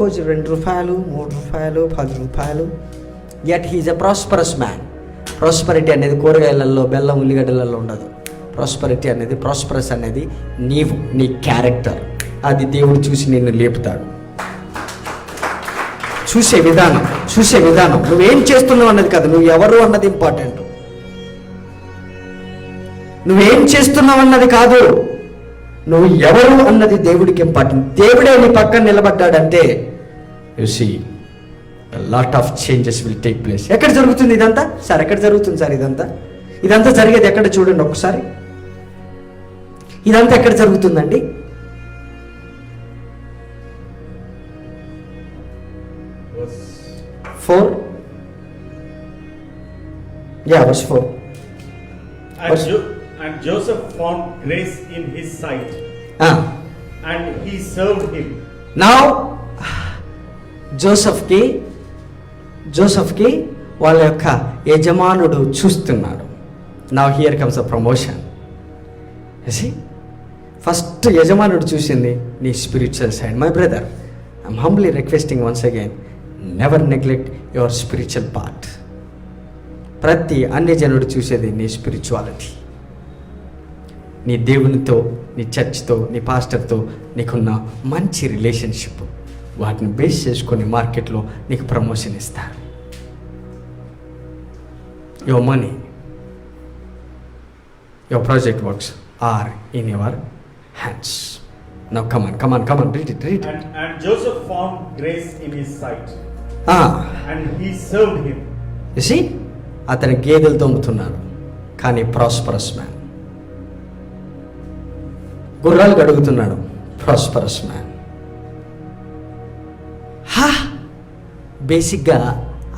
కొంచెం 2 రూపాయలు, 3 రూపాయలు, 10 రూపాయలు. Yet he's a prosperous man. Prosperity అనేది కూరగాయలలో, బెల్లం, ఉల్లిగడ్డలలో ఉండదు. ప్రాస్పరస్ అనేది నీవు, నీ క్యారెక్టర్. అది దేవుడు చూసి నిన్ను లేపుతాడు. చూసే విధానం. నువ్వేం చేస్తున్నావు అన్నది కాదు, నువ్వు ఎవరు అన్నది ఇంపార్టెంట్. నువ్వేం చేస్తున్నావు అన్నది కాదు, నువ్వు ఎవరు అన్నది దేవుడికి ఇంపార్టెంట్. దేవుడే నీ పక్కన నిలబడ్డాడంటే you see lot of changes will take place. ఎక్కడ జరుగుతుంది ఇదంతా సార్? ఎక్కడ జరుగుతుంది సార్ ఇదంతా జరిగేది ఎక్కడ? చూడండి ఒకసారి. ఇదంతా ఎక్కడ జరుగుతుందండి? verse 4. And Joseph found grace in his sight, and he served him. Now జోసెఫ్కి వాళ్ళ యొక్క యజమానుడు చూస్తున్నాడు. Now here comes a promotion. You see? First యజమానుడు చూసింది నీ spiritual side. My brother, I'm humbly requesting once again, never neglect your spiritual part. ప్రతి అన్యజనుడు చూసేది నీ స్పిరిచువాలిటీ. నీ దేవునితో, నీ చర్చ్తో, నీ పాస్టర్తో నీకున్న మంచి రిలేషన్షిప్, వాటిని బేస్ చేసుకొని మార్కెట్లో నీకు ప్రమోషన్ ఇస్తారు. Your money, your project works are in your hands. Now come on, read it. And Joseph found grace in his sight, and he served him. You see, అతని గేదెలు తోముతున్నాడు, కానీ ప్రాస్పరస్ మ్యాన్. గుర్రాలు గడుగుతున్నాడు, prosperous man. బేసిక్గా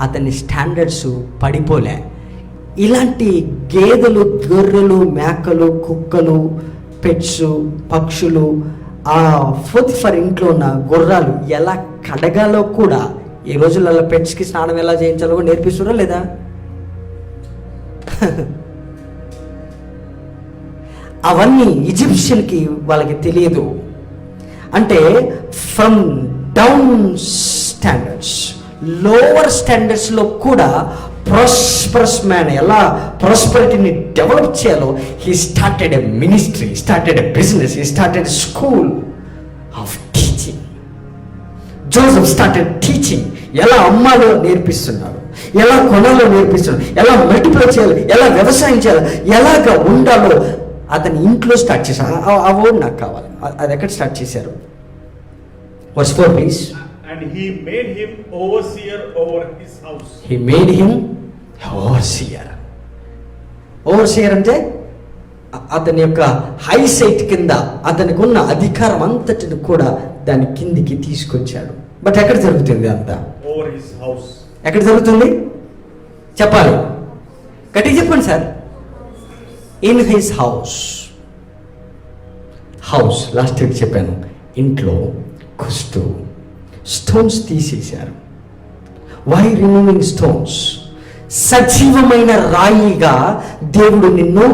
అతని standards పడిపోలే. ఇలాంటి గేదెలు, గొర్రెలు, మేకలు, కుక్కలు, పెట్స్, పక్షులు, ఆ పోతిఫర్ ఇంట్లో ఉన్న గుర్రాలు ఎలా కడగాలో కూడా ఈ రోజులలో పెట్స్కి స్నానం ఎలా చేయించాలో కూడా నేర్పిస్తున్నారా లేదా? అవన్నీ ఈజిప్షియన్కి వాళ్ళకి తెలియదు. అంటే ఫ్రమ్ డౌన్ స్టాండర్డ్స్, లోవర్ స్టాండర్డ్స్లో కూడా ప్రాస్పరస్ మ్యాన్ ఎలా ప్రాస్పరిటీని డెవలప్ చేయాలో he started a ministry, started a business, he started a school of teaching. Joseph started teaching. ఎలా అమ్మాలో నేర్పిస్తున్నాడు, ఎలా కొనాలో నేర్పిస్తున్నాడు, ఎలా మల్టిప్లై చేయాలి, ఎలా వ్యవసాయం చేయాలి, ఎలాగ ఉండాలో అతని ఇంట్లో స్టార్ట్ చేశారు. ఆ వర్డ్ నాకు కావాలి. అది ఎక్కడ స్టార్ట్ చేశారు? Verse 4 please. And he made him overseer over his house. He made him overseer. Overseer అంటే అతని యొక్క హై సైట్ కింద అతనికి ఉన్న అధికారం అంతటిని కూడా దాని కిందికి తీసుకొచ్చాడు. బట్ ఎక్కడ జరుగుతుంది అంతా? Over his house. ఎక్కడ జరుగుతుంది చెప్పాలి, గట్టిగా చెప్పండి sir. In his house. House last week చెప్పాను. ఇంట్లో కుస్తూ స్టోన్స్ తీసేశారు. Why removing stones? సజీవమైన రాయిగా దేవుడు నిన్ను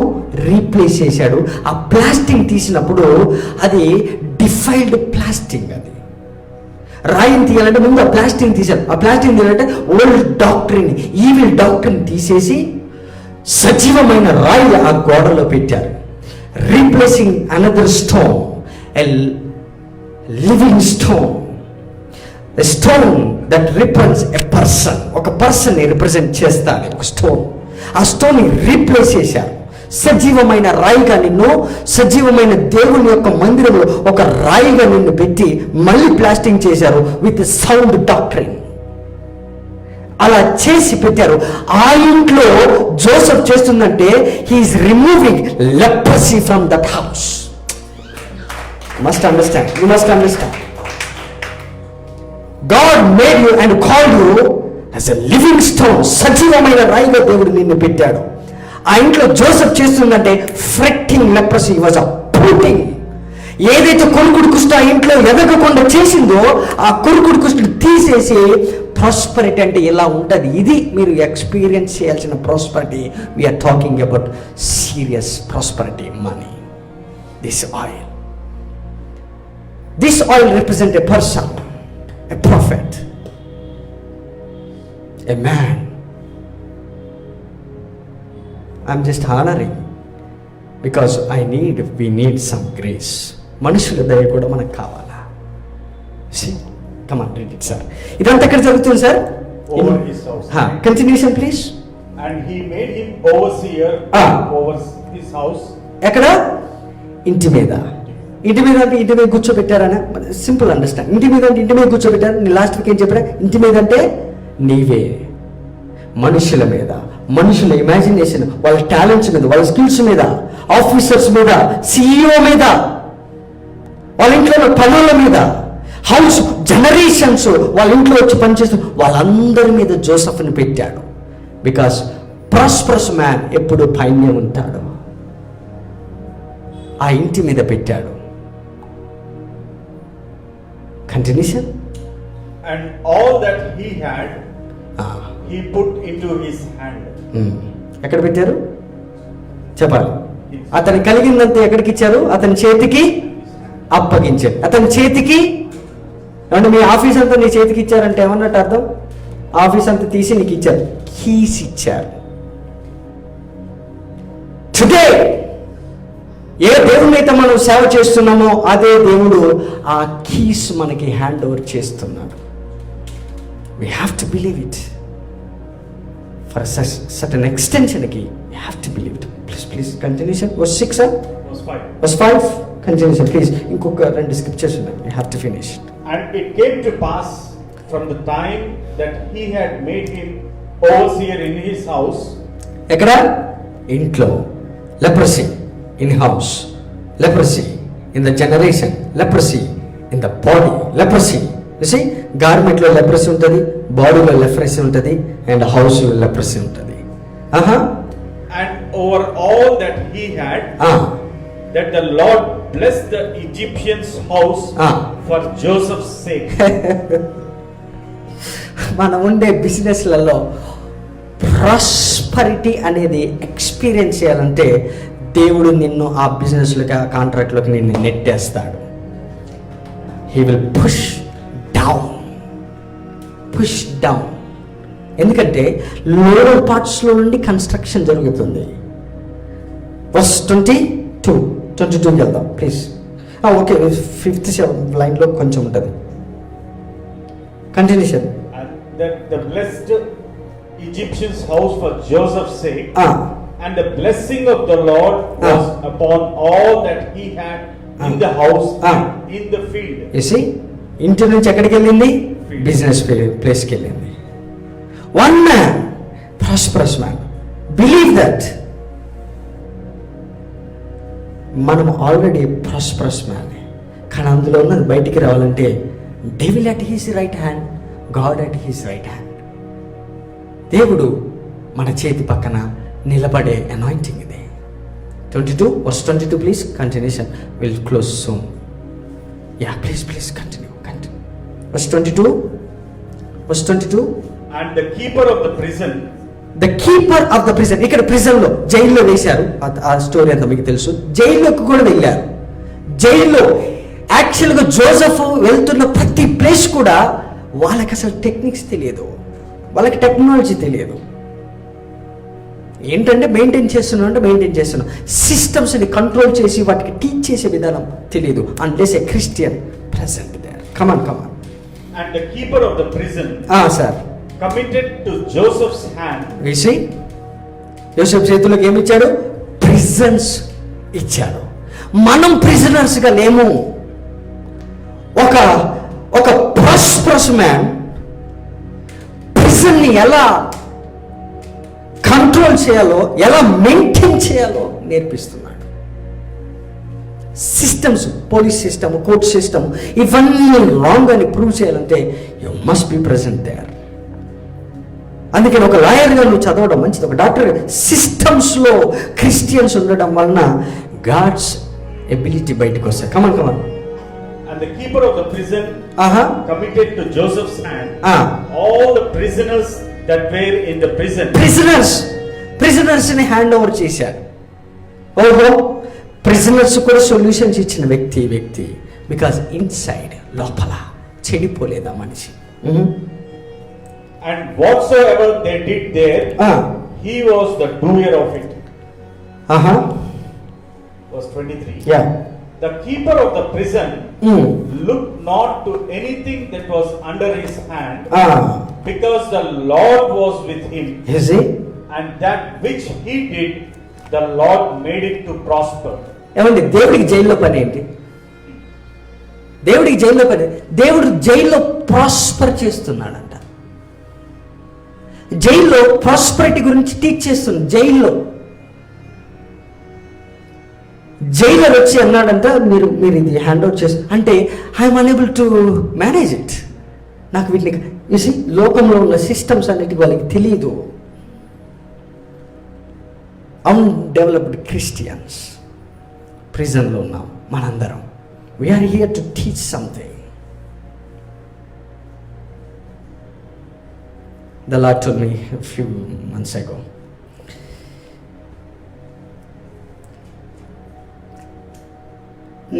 రీప్లేస్ చేశాడు. ఆ ప్లాస్టింగ్ తీసినప్పుడు అది డిఫైల్డ్ ప్లాస్టింగ్. అది రాయిని తీయాలంటే ముందు ఆ ప్లాస్టింగ్ తీశారు. ఆ ప్లాస్టింగ్ తీయాలంటే ఓల్డ్ డాక్ట్రిన్, ఈవిల్ డాక్ట్రిన్ తీసేసి సజీవమైన రాయి ఆ గోడలో పెట్టారు. Replacing another stone, a living stone, a stone that represents a person. ఒక పర్సన్ని రిప్రజెంట్ చేస్తాను ఒక స్టోన్. ఆ స్టోన్ని రీప్లేస్ చేశారు. సజీవమైన రాయిగా నిన్ను, సజీవమైన దేవుని యొక్క మందిరంలో ఒక రాయిగా నిన్ను పెట్టి మళ్ళీ ప్లాస్టింగ్ చేశారు విత్ సౌండ్ డాక్ట్రిన్. అలా చేసి పెట్టారు. ఆ ఇంట్లో జోసెఫ్ చేస్తుందంటే he is removing leprosy from that house. Must understand, you must understand. God made you and called you as a living stone. సజీవమైన రాయిగా దేవుడు నిన్ను పెట్టాడు. ఆ ఇంట్లో జోసెఫ్ చేస్తుందంటే ఫ్రెక్టింగ్ లెప్రసీ వాజ్ అప్రూటింగ్. ఏదైతే కొరుకుడు కుష్ఠ ఆ ఇంట్లో ఎదగకుండా చేసిందో ఆ కొరుకుడు కుష్ఠను తీసేసి ప్రాస్పరిటీ అంటే ఇలా ఉంటుంది. ఇది మీరు ఎక్స్పీరియన్స్ చేయాల్సిన prosperity. We are talking about serious prosperity, money. This oil represent a person, a prophet, a man. I'm just honouring because we need some grace. మనుషుల దయ కూడా మనకు కావాలా? Come on, read it, sir. ఇదంతా ఎక్కడ జరుగుతుంది sir? Over his house. Continuation please. And he made him overseer over his house. ఎక్కడ? ఇంటి మీద. ఇంటి మీద అంటే ఇంటి మీద కూర్చోబెట్టారనే సింపుల్ అండర్స్టాండ్. ఇంటి మీద అంటే ఇంటి మీద కూర్చోబెట్టారు. నేను లాస్ట్ వీక్ ఏం చెప్పారా? ఇంటి మీద అంటే నీవే. మనుషుల మీద, మనుషుల ఇమాజినేషన్, వాళ్ళ టాలెంట్స్ మీద, వాళ్ళ స్కిల్స్ మీద, ఆఫీసర్స్ మీద, సిఇఓ మీద, వాళ్ళ ఇంట్లో పనుల మీద, హౌస్ జనరేషన్స్ వాళ్ళ ఇంట్లో వచ్చి పనిచేస్తూ వాళ్ళందరి మీద జోసెఫ్ని పెట్టాడు. బికాస్ ప్రాస్పరస్ మ్యాన్ ఎప్పుడు పైనే ఉంటాడు. ఆ ఇంటి మీద పెట్టాడు. Continuation. And all that he had he put into his hand. ఎక్కడ పెట్టారు చెప్పాలి. అతను కలిగిందంతా ఎక్కడికి ఇచ్చారు? అతని చేతికి అప్పగించారు. అతని చేతికి అంటే మీ ఆఫీస్ అంతా నీ చేతికి ఇచ్చారంటే ఏమన్నట్టు అర్థం? ఆఫీస్ అంతా తీసి నీకు ఇచ్చారు, కీస్ ఇచ్చారు. టుడే ఏ దేవుని అయితే మనం సేవ చేస్తున్నామో అదే దేవుడు ఆ కీస్ మనకి హ్యాండ్ ఓవర్ చేస్తున్నాడు. We have to believe it. For certain ఎక్స్టెన్షన్కి we have to believe it. Please continuation. Verse 6 verse 5 continuation please. ఇంకొక 2 స్క్రిప్చర్స్ ఉన్నాయి. We have to finish. And it came to pass from the time that he had made him overseer in his house. ఎక్కడ? ఇంట్లో. leprosy in house, leprosy in the generation, leprosy in the body, leprosy. You see, garment లో leprosy ఉంటుంది, బాడీలో leprosy ఉంటుంది, and house లో leprosy ఉంటుంది. And over all that he had, that the Lord blessed the Egyptian's house for Joseph's sake. మనం ఉండే బిజినెస్లలో prosperity అనేది experience చేయాలంటే దేవుడు నిన్ను ఆ బిజినెస్లోకి, ఆ కాంట్రాక్ట్లోకి నిన్ను నెట్టేస్తాడు. He will push down. ఎందుకంటే లోవర్ పార్ట్స్లో నుండి కన్స్ట్రక్షన్ జరుగుతుంది. వర్స్ 22 వెళ్దాం ప్లీజ్. ఓకే, 5th లైన్లో కొంచెం ఉంటుంది. Continuation. That the blessed Egyptian's house for Joseph's sake, and the blessing of the Lord was upon all that he had in the house and in the field. You see, ఇంటి నుంచి ఎక్కడికి వెళ్ళింది? Business ప్లేస్కి వెళ్ళింది. One man, prosperous man, believe that. మనం already prosperous man, కానీ అందులో ఉన్నది బయటికి రావాలంటే devil at his right hand, God at his right hand. దేవుడు మన చేతి పక్కన నిలబడే అనాయింటింగ్ ఇది. 22 verse 22 please. Continuation. Will close soon. Yeah please continue. Verse 22. And the keeper of the prison, ఇక్కడ ప్రిజన్లో, జైల్లో వేశారు. ఆ స్టోరీ అంతా మీకు తెలుసు. జైల్లోకి కూడా వెళ్ళారు. జైల్లో యాక్చువల్గా జోసెఫ్ వెళ్తున్న ప్రతి ప్లేస్ కూడా వాళ్ళకి అసలు టెక్నిక్స్ తెలియదు, వాళ్ళకి టెక్నాలజీ తెలియదు. ఏంటంటే మెయింటైన్ చేస్తున్నాం సిస్టమ్స్ని కంట్రోల్ చేసి వాటికి టీచ్ చేసే విధానం తెలియదు. Unless a Christian present there. Come on. And the keeper of the prison, sir, committed to Joseph's hand. We see, యోసేపు చేతులకు ఏమి ఇచ్చాడు? ప్రిజన్స్ ఇచ్చాడు. మనం ప్రిజనర్స్ గా లేము. ఒక ప్రాస్పరస్ మ్యాన్ ప్రిజన్ని ఎలా కంట్రోల్ చేయాలో, ఎలా మెయింటైన్ చేయాలో నేర్పిస్తున్నాడు. Systems, police system, court system, ఇవన్నీ రాంగ్ అని ప్రూవ్ చేయాలంటే you must be present there. అందుకని ఒక లాయర్గా నువ్వు చదవడం మంచిది, ఒక డాక్టర్. సిస్టమ్స్లో క్రిస్టియన్స్ ఉండడం వలన గాడ్స్ ఎబిలిటీ బయటకు వస్తాయి. Come on. And the keeper of the prison committed to Joseph's hand all the prisoners that were in the prison. Prisoners ని హ్యాండ్ ఓవర్ చేశాడు. ఓహో, ప్రిజనర్స్ కూడా సొల్యూషన్స్ ఇచ్చిన వ్యక్తి. బికాస్ ఇన్సైడ్, లోపల చెడిపోలేదా మనిషి. And whatsoever they did there, he was the doer of it. Verse 23. Yeah. The keeper of the prison looked not to anything that was under his hand, because the Lord was with him. You see? And that which he did, the Lord made it to prosper. ఏమండి, దేవుడికి జైల్లో పని ఏంటి? దేవుడికి జైల్లో పని, దేవుడు జైల్లో ప్రాస్పర్ చేస్తున్నాడంట. జైల్లో ప్రాస్పరిటీ గురించి టీచ్ చేస్తున్నాడు. జైలర్ వచ్చి అన్నాడంట, మీరు ఇది హ్యాండ్ అవుట్ చేసి అంటే I'm unable to manage it. నాకు వీటిని చూసి లోకంలో ఉన్న సిస్టమ్స్ అన్నిటి వాళ్ళకి తెలియదు. అన్డెవలప్డ్ క్రిస్టియన్స్ ప్రిజన్లో ఉన్నాం మనందరం. We are here to teach something. The Lord told me a few months ago,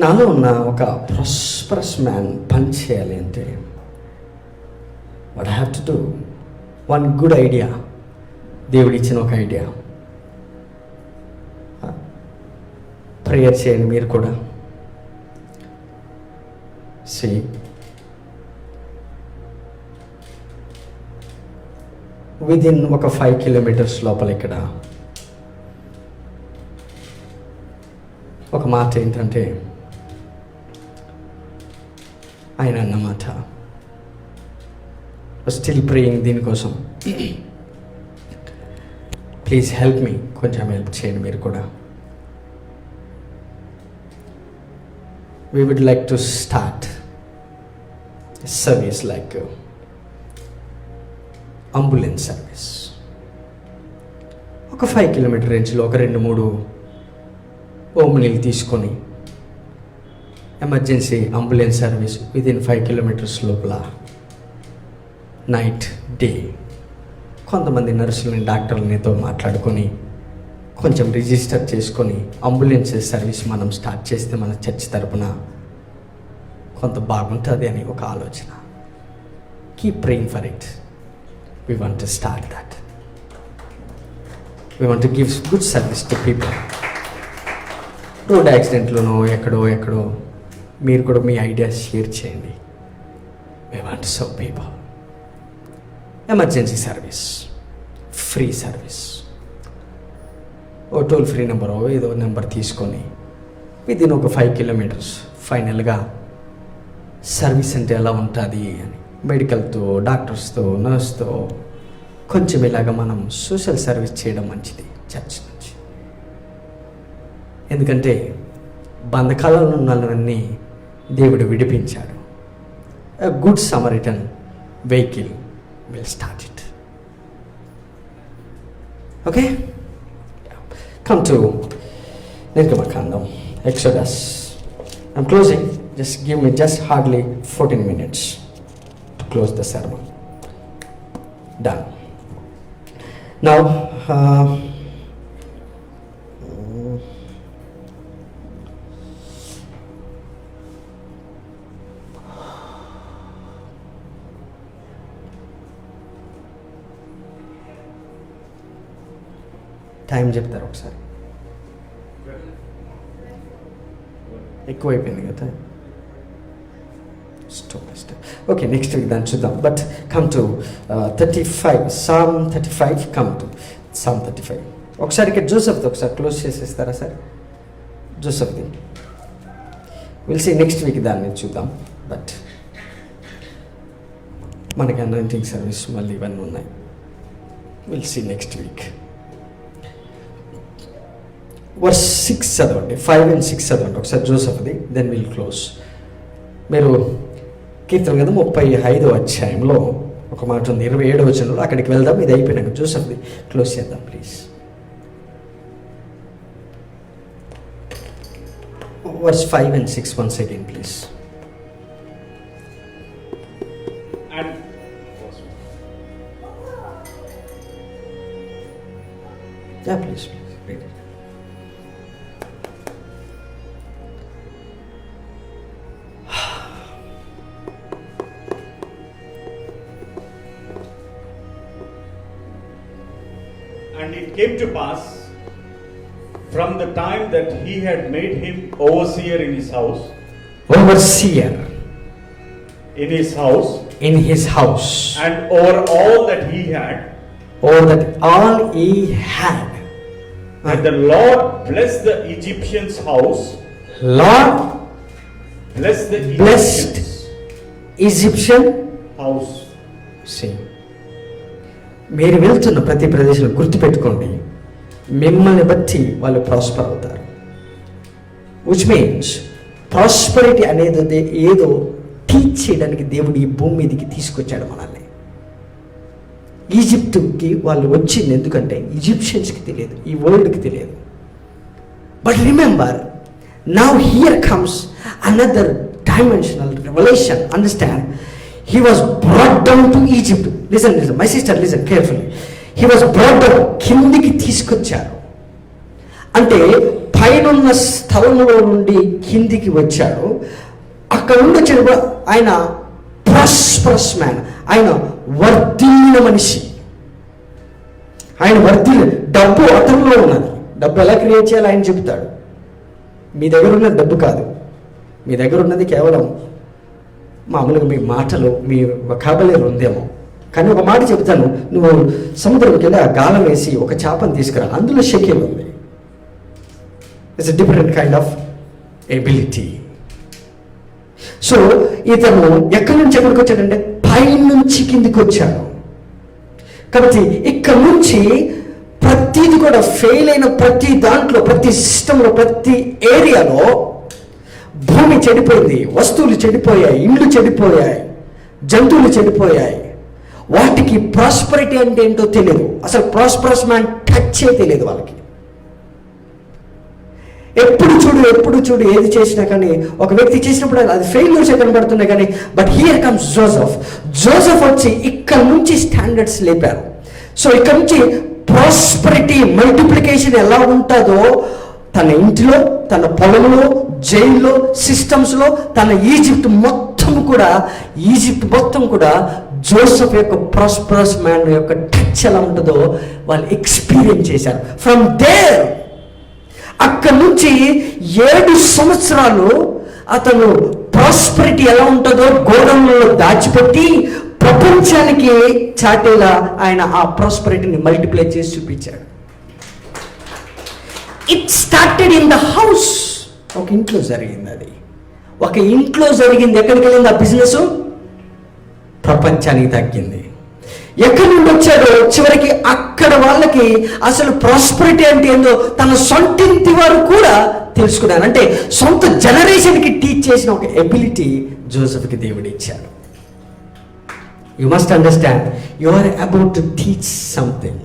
నాలో ఉన్న ఒక ప్రాస్పరస్ మ్యాన్ పని చేయాలి అంటే what I have to do, one good idea, దేవుడు ఇచ్చిన ఒక ఐడియా. ప్రేయర్ చేయండి మీరు కూడా. విదిన్ ఒక 5 kilometers లోపల ఇక్కడ ఒక మాట ఏంటంటే, ఆయన అన్నమాట, స్టిల్ ప్రేయింగ్ దీనికోసం, ప్లీజ్ హెల్ప్ మీ, కొంచెం హెల్ప్ చేయండి మీరు కూడా. We would like to start a service like ambulance service. ఒక 5 kilometer రేంజ్లో ఒక 2-3 ఓమ్నీలు తీసుకొని emergency ambulance service within 5 kilometers లోపల నైట్ డే కొంతమంది నర్సులని డాక్టర్లనితో మాట్లాడుకొని కొంచెం రిజిస్టర్ చేసుకొని అంబులెన్స్ సర్వీస్ మనం స్టార్ట్ చేస్తే మన చర్చ్ తరపున కొంత బాగుంటుంది అని ఒక ఆలోచన. Keep praying for it. We want to start that. We want to give good service to people. Road యాక్సిడెంట్లోనో ఎక్కడో మీరు కూడా మీ ఐడియాస్ షేర్ చేయండి. We want to serve people. Emergency service, free service, ఓ టోల్ ఫ్రీ నెంబర్ ఏదో number తీసుకొని within ఒక 5 kilometers ఫైనల్గా సర్వీస్ అంటే ఎలా ఉంటుంది అని మెడికల్తో, డాక్టర్స్తో, నర్స్తో కొంచెం ఇలాగా మనం సోషల్ సర్వీస్ చేయడం మంచిది చర్చ్ నుంచి. ఎందుకంటే బంధకాలలో ఉన్న వాళ్ళని దేవుడు విడిపించాడు. A good Samaritan vehicle will start it. Okay? Come to Nirgamakandam, Exodus. I'm closing. Just give me just hardly 14 minutes to close the sermon. Done. Now, time చెప్తారు ఒకసారి, ఎక్కువైపోయింది కదా. ఓకే, నెక్స్ట్ వీక్ దాన్ని చూద్దాం. But come to 35, Psalm 35. Come to Psalm 35. ఒకసారి ఇక్కడ జోసెఫ్ది ఒకసారి క్లోజ్ చేసేస్తారా సార్? జోసెఫ్ది విల్ సీ నెక్స్ట్ వీక్, దాన్ని చూద్దాం. బట్ మనకి అనాయింటింగ్ సర్వీస్ మళ్ళీ ఇవన్నీ ఉన్నాయి. Will see next week. Verse 6 చదవండి, 5 and 6 చదవండి ఒకసారి జోసెఫ్ది, దెన్ విల్ క్లోజ్. మీరు కీర్తన కదా 35వ అధ్యాయంలో ఒక మాట ఉంది, 27వ వచనంలో, అక్కడికి వెళ్దాం. ఇది అయిపోయినాక జోసెఫ్ది క్లోజ్ చేద్దాం please. Verse 5 and 6 once again please. And yeah, please read it. And it came to pass, from the time that he had made him overseer in his house, Overseer in his house, in his house, and over all that he had, or that all he had, and the Lord blessed the Egyptian's house, Lord blessed the blessed Egyptian's Egyptian house. See, మీరు వెళ్తున్న ప్రతి ప్రదేశంలో గుర్తుపెట్టుకోండి, మిమ్మల్ని బట్టి వాళ్ళు prosper అవుతారు. Which means prosperity అనేది ఏదో టీచ్ చేయడానికి దేవుడు ఈ భూమి మీదకి తీసుకొచ్చాడు మనల్ని. ఈజిప్టుకి వాళ్ళు వచ్చింది ఎందుకంటే ఈజిప్షియన్స్కి తెలియదు, ఈ వరల్డ్కి తెలియదు. But remember, now here comes another dimensional revolution. Understand, he was brought down to Egypt. Listen, my sister, listen carefully. He was brought down, కిందికి తీసుకొచ్చారు. అంటే పైనున్న స్థలంలో నుండి కిందికి వచ్చాడు. అక్కడ నుండి వచ్చాడు ఆయన ప్రాస్పరస్ మ్యాన్, ఆయన వర్ధిల్లిన మనిషి. ఆయన వర్ధిల్లి, డబ్బు అతనిలో ఉన్నది. డబ్బు ఎలా క్రియేట్ చేయాలో ఆయన చెబుతాడు. మీ దగ్గర ఉన్నది డబ్బు కాదు, మీ దగ్గర ఉన్నది కేవలం మామూలుగా మీ మాటలు, మీ వొకాబులరీ ఉందేమో. కానీ ఒక మాట చెప్తాను, నువ్వు సముద్రంకి వెళ్ళి ఆ గాలం వేసి ఒక చేపను తీసుకురా, అందులో షెకెల్ ఉంది. It's a different kind of ability. So ఇతను ఎక్కడి నుంచి ఎక్కడికి వచ్చాడంటే పైనుంచి కిందికి వచ్చాడు. కాబట్టి ఇక్కడ నుంచి ప్రతిది కూడా ఫెయిల్ అయిన ప్రతి దాంట్లో, ప్రతి సిస్టంలో, ప్రతి ఏరియాలో భూమి చెడిపోయింది, వస్తువులు చెడిపోయాయి, ఇండ్లు చెడిపోయాయి, జంతువులు చెడిపోయాయి. వాటికి ప్రాస్పరిటీ అంటే ఏంటో తెలియదు. అసలు ప్రాస్పరస్ మ్యాన్ టచ్చే తెలియదు వాళ్ళకి. ఎప్పుడు చూడు ఏది చేసినా కానీ, ఒక వ్యక్తి చేసినప్పుడు అది ఫెయిల్యూర్స్ కనబడుతున్నాయి కానీ, బట్ హియర్ కమ్స్ జోసెఫ్ వచ్చి ఇక్కడ నుంచి స్టాండర్డ్స్ లేపారు. సో ఇక్కడ నుంచి ప్రాస్పరిటీ, మల్టిప్లికేషన్ ఎలా ఉంటుందో తన ఇంటిలో, తన పొలంలో, జైల్లో, సిస్టమ్స్లో, తన ఈజిప్ట్ మొత్తం కూడా జోసెఫ్ యొక్క ప్రాస్పరస్ మ్యాన్ యొక్క టచ్ ఎలా ఉంటుందో వాళ్ళు ఎక్స్పీరియన్స్ చేశారు. ఫ్రమ్ దేర్, అక్కడి నుంచి 7 సంవత్సరాలు అతను ప్రాస్పరిటీ ఎలా ఉంటుందో గోడౌన్లలో దాచిపెట్టి ప్రపంచానికి చాటేలా ఆయన ఆ ప్రాస్పరిటీని మల్టిప్లై చేసి చూపించాడు. It started in the house. ఒక ఇంట్లో జరిగింది అది. ఒక ఇంట్లో జరిగింది. ఎక్కడికి వెళ్ళింది ఆ బిజినెస్? ప్రపంచానికి తగ్గింది. ఎక్కడి నుండి వచ్చాడో చివరికి అక్కడ వాళ్ళకి అసలు ప్రాస్పరిటీ అంటే ఏందో తన సొంతింటి వారు కూడా తెలుసుకున్నారు. అంటే సొంత జనరేషన్కి టీచ్ చేసిన ఒక ఎబిలిటీ జోసెఫ్కి దేవుడు ఇచ్చాడు. You must understand, you are about to teach something.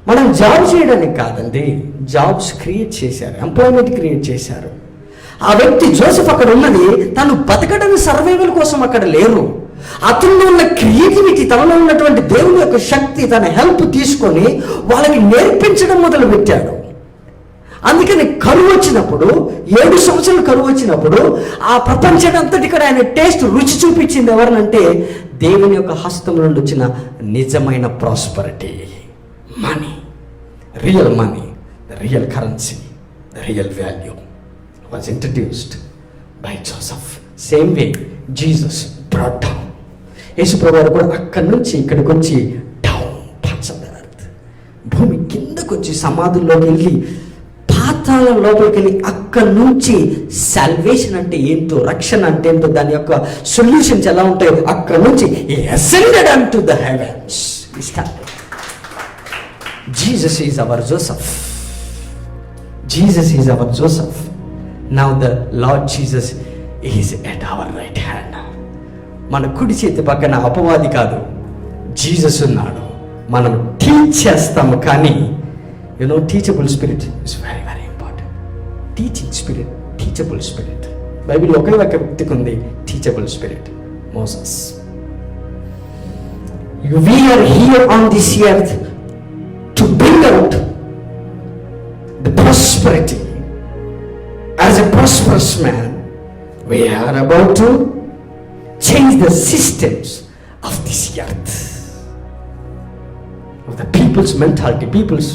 మనం జాబ్ చేయడానికి కాదండి, జాబ్స్ క్రియేట్ చేశారు, ఎంప్లాయ్మెంట్ క్రియేట్ చేశారు. ఆ వ్యక్తి జోసెఫ్ అక్కడ ఉన్నది తను బతకడానికి, సర్వైవల్ కోసం అక్కడ లేరు. అతనిలో ఉన్న క్రియేటివిటీ, తనలో ఉన్నటువంటి దేవుని యొక్క శక్తి, తన హెల్ప్ తీసుకొని వాళ్ళకి నేర్పించడం మొదలు పెట్టాడు. అందుకని కరువు వచ్చినప్పుడు, 7 సంవత్సరాలు కరువు వచ్చినప్పుడు ఆ ప్రపంచాన్ని అంతటి కూడా ఆయన టేస్ట్, రుచి చూపించింది ఎవరినంటే దేవుని యొక్క హస్తం నుండి వచ్చిన నిజమైన prosperity. Money, real money, the real currency, the real value was introduced by Joseph. Same way Jesus brought down. యేసు ప్రభువు కూడా అక్కడి నుంచి ఇక్కడికి వచ్చి down, parts of the earth, భూమి కిందకు వచ్చి సమాధుల్లోకి వెళ్ళి పాత పాతాళం లోపలికి వెళ్ళి అక్కడి నుంచి సాల్వేషన్ అంటే ఏంటో, రక్షణ అంటే ఏంటో, దాని యొక్క సొల్యూషన్స్ ఎలా ఉంటాయో అక్కడి నుంచి ascended unto the heavens. Jesus is our Joseph. Jesus is our Joseph. Now the Lord Jesus is at our right hand. మన కుడి చేతి పక్కన అపవాది కాదు, జీసస్ ఉన్నాడు. మనం టీచ్ చేస్తాము, కానీ teachable spirit is very very important. Teaching spirit, teachable spirit. Bible ఒకే ఒక వ్యక్తికి ఉంది teachable spirit, Moses. We are here on this earth to bring out the prosperity. As a prosperous man, we are about to change the systems of this earth, of the people's mentality, people's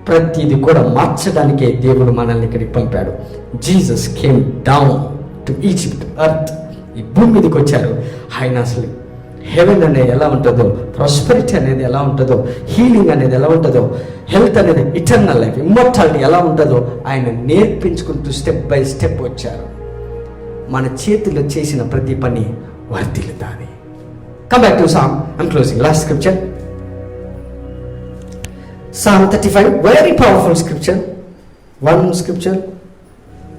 ప్రతిది కూడా మార్చడానికే దేవుడు మనల్ని ఇక్కడికి పంపాడు. Jesus came down to Egypt earth. ఈ భూమి మీదకి వచ్చారు. ఆయన అసలు హెవెన్ అనేది ఎలా ఉంటుందో, ప్రాస్పెరిటీ అనేది ఎలా ఉంటుందో, హీలింగ్ అనేది ఎలా ఉంటుందో, హెల్త్ అనేది, ఇటర్నల్ లైఫ్, ఇమ్మోర్టాలిటీ ఎలా ఉంటుందో ఆయన నేర్పించుకుంటూ స్టెప్ బై స్టెప్ వచ్చారు. మన చేతిలో చేసిన ప్రతి పని వర్ధిల్లుతాది. Come back to Psalm. I'm closing. Last scripture. Psalm 35, very powerful scripture. One scripture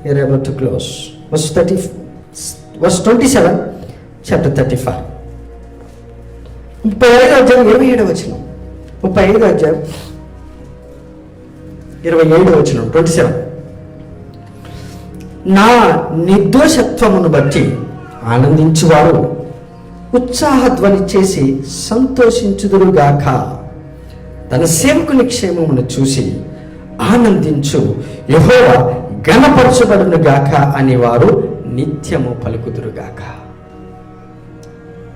we are about to close. Verse 27, chapter 35. 35వ అధ్యాయం 27వ వచనం. 35వ అధ్యాయం 27వ వచనం. 27. నా నిర్దోషత్వమును బట్టి ఆనందించువారు ఉత్సాహధ్వని చేసి సంతోషించుదురుగాక. తన సేవకుని క్షేమమును చూసి ఆనందించు యెహోవా ఘనపరచబడునుగాక అని వారు నిత్యము పలుకుదురుగాక.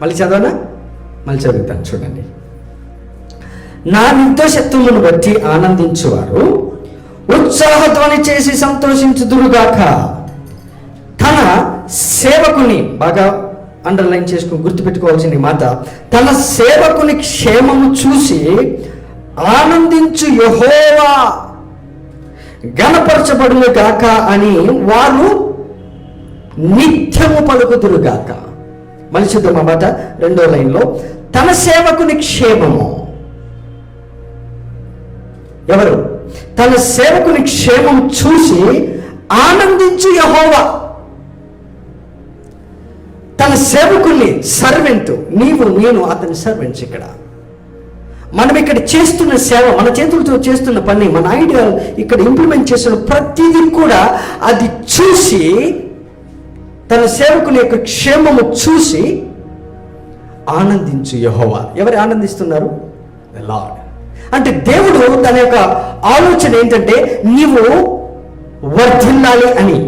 మళ్ళీ చదవనా? మళ్ళీ చదువుతాను, చూడండి. నా నిర్దోషత్వమును బట్టి ఆనందించువారు ఉత్సాహధ్వని చేసి సంతోషించుదురుగాక. తన సేవకుని, బాగా అండర్లైన్ చేసుకుని గుర్తుపెట్టుకోవాల్సిన మాట, తన సేవకుని క్షేమము చూసి ఆనందించు యెహోవా ఘనపరచబడును గాక అని వారు నిత్యము పలుకుదురుగాక. మళ్ళీ చూద్దాం ఆ మాట 2వ లైన్లో. తన సేవకుని క్షేమము, ఎవరు? తన సేవకుని క్షేమం చూసి ఆనందించు యెహోవా. తన సేవకుని, సర్వెంట్, నీవు నేను అతని సర్వెంట్స్. ఇక్కడ మనం ఇక్కడ చేస్తున్న సేవ, మన చేతులతో చేస్తున్న పని, మన ఐడియా ఇక్కడ ఇంప్లిమెంట్ చేస్తున్న ప్రతిదీ కూడా అది చూసి, తన సేవకుని యొక్క క్షేమము చూసి ఆనందించు యెహోవా. ఎవరు ఆనందిస్తున్నారు? The Lord. అంటే దేవుడు తన యొక్క ఆలోచన ఏంటంటే నీవు వర్ధిల్లాలి అని.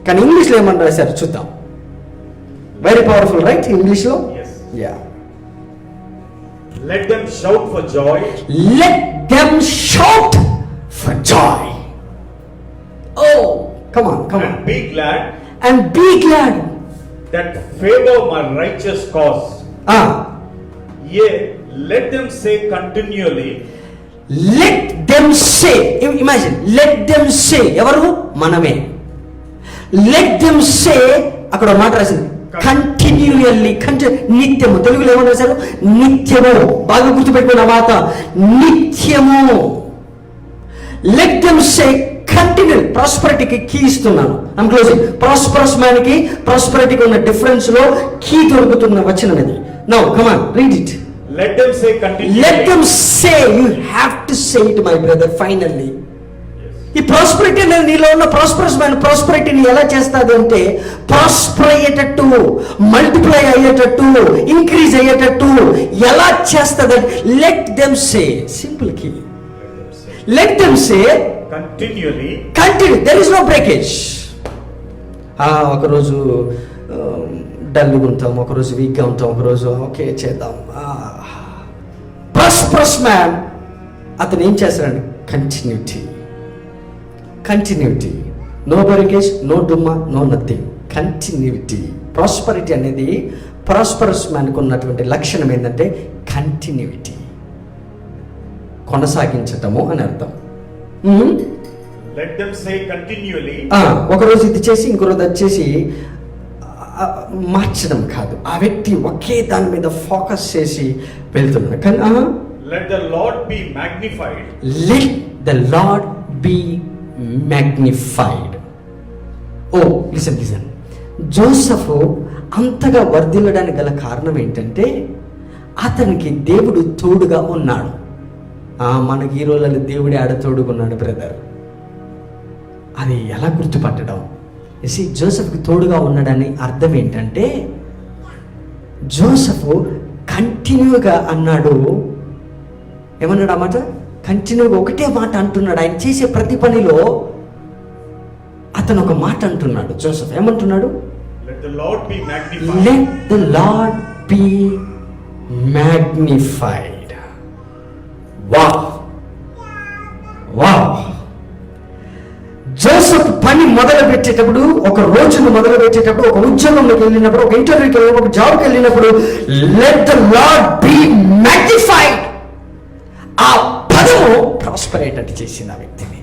కానీ ఇంగ్లీష్లో ఏమని రాశారు చూద్దాం. Very powerful, right? ఇంగ్లీష్లో yeah. Let them shout for joy. Let them shout for joy. Oh, come on. And be glad. And be glad. That favor my righteous cause. Yea, let them say continually. Let them say. Imagine. Let them say. ఎవరు? మనమే. Let them say. అక్కడ మాట రాసింది continually, నిత్యము. తెలుగులో ఏమన్నా రాశారు? నిత్యము. బాగా గుర్తుపెట్టుకున్న మాట, నిత్యము. Let them say continue. ప్రాస్పరిటీకి కీ ఇస్తున్నాను. I'm closing. ప్రాస్పరస్ మ్యాన్ కి ప్రాస్పరిటీకి ఉన్న డిఫరెన్స్ లో కీ దొరుకుతున్న వచనం ఇది. Now come on, read it. Let them say continually. Let them say. You have to say it, my brother, finally. ఈ ప్రాస్పరిటీ అనేది నీలో ఉన్న ప్రాస్పరస్ మ్యాన్ ప్రాస్పరిటీని ఎలా చేస్తుంది అంటే, ప్రాస్పర్ అయ్యేటట్టు, మల్టిప్లై అయ్యేటట్టు, ఇంక్రీజ్ అయ్యేటట్టు ఎలా చేస్తుంది? Let them say. Simple key. Let them say continuously. Continue. There is no breakage. ఒకరోజు డల్గా ఉంటాం, ఒకరోజు వీక్గా ఉంటాం, ఒకరోజు ఓకే చేద్దాం. ప్రాస్పరస్ మ్యాన్ అతను ఏం చేస్తాడండి? Continuity. Continuity. No breakage, no డుమ్మా, నో నథింగ్. కంటిన్యూటీ. ప్రాస్పరిటీ అనేది ప్రాస్పరస్ మ్యాన్కి ఉన్నటువంటి లక్షణం ఏంటంటే కొనసాగించటము అని అర్థం. Let them say continually. ఒకరోజు ఇది చేసి ఇంకో రోజు అది చేసి మార్చడం కాదు, ఆ వ్యక్తి ఒకే దాని మీద ఫోకస్ చేసి వెళ్తున్నాడు. కానీ Let the Lord be magnified. Let the Lord be magnified. Oh, listen. Joseph అంతగా వర్ధిల్లడానికి గల కారణం ఏంటంటే అతనికి దేవుడు తోడుగా ఉన్నాడు. మనకి ఈ రోజుల్లో దేవుడే ఆడ తోడుగా ఉన్నాడు బ్రదర్. అది ఎలా గుర్తుపట్టడం? జోసెఫ్కి తోడుగా ఉన్నాడని అర్థం ఏంటంటే, జోసెఫ్ కంటిన్యూగా అన్నాడు. ఏమన్నాడు ఆ మాట? కంటిన్యూగా ఒకటే మాట అంటున్నాడు. ఆయన చేసే ప్రతి పనిలో అతను ఒక మాట అంటున్నాడు. జోసెఫ్ ఏమంటున్నాడు? Let the Lord be magnified. Let the Lord be magnified. Wow. Joseph పని మొదలు పెట్టేటప్పుడు, ఒక రోజును మొదలు పెట్టేటప్పుడు, ఒక ఉద్యోగంలోకి వెళ్ళినప్పుడు, ఒక ఇంటర్వ్యూకి వెళ్ళినప్పుడు, ఒక జాబ్కి వెళ్ళినప్పుడు, let the Lord be magnified. ఆ పదము ప్రాస్పరేట్ అంటే చేసింది ఆ వ్యక్తిని.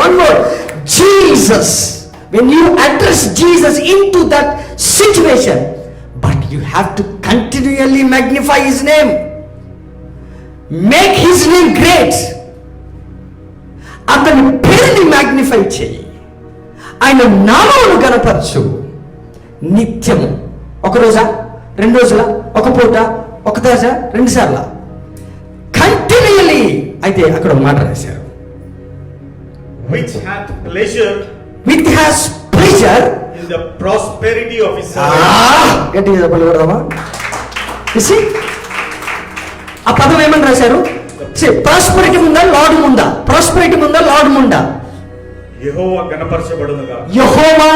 One word, Jesus. When you address Jesus into that situation, but you have to continually magnify his name. Make his name great. అతని పేరుని మ్యాగ్నిఫై చేయి, ఆయన నామమును గణపరచు నిత్యము. ఒక రోజా, 2 రోజుల, ఒక పూట, ఒక దశ, 2 సార్లు, కంటిన్యూలీ. అయితే అక్కడ ఒక మాట రాశారు, which hath pleasure in the prosperity of his servant. గట్టిగా చెప్పాలి కొడదామా? ఆ పదం ఏమని రాశారు? ప్రాస్పెరిటీ ముందా లార్డ్ ముందా? ప్రాస్పెరిటీ ముందా లార్డ్ ముందా? యెహోవా గణపరచబడునుగా. యెహోవా.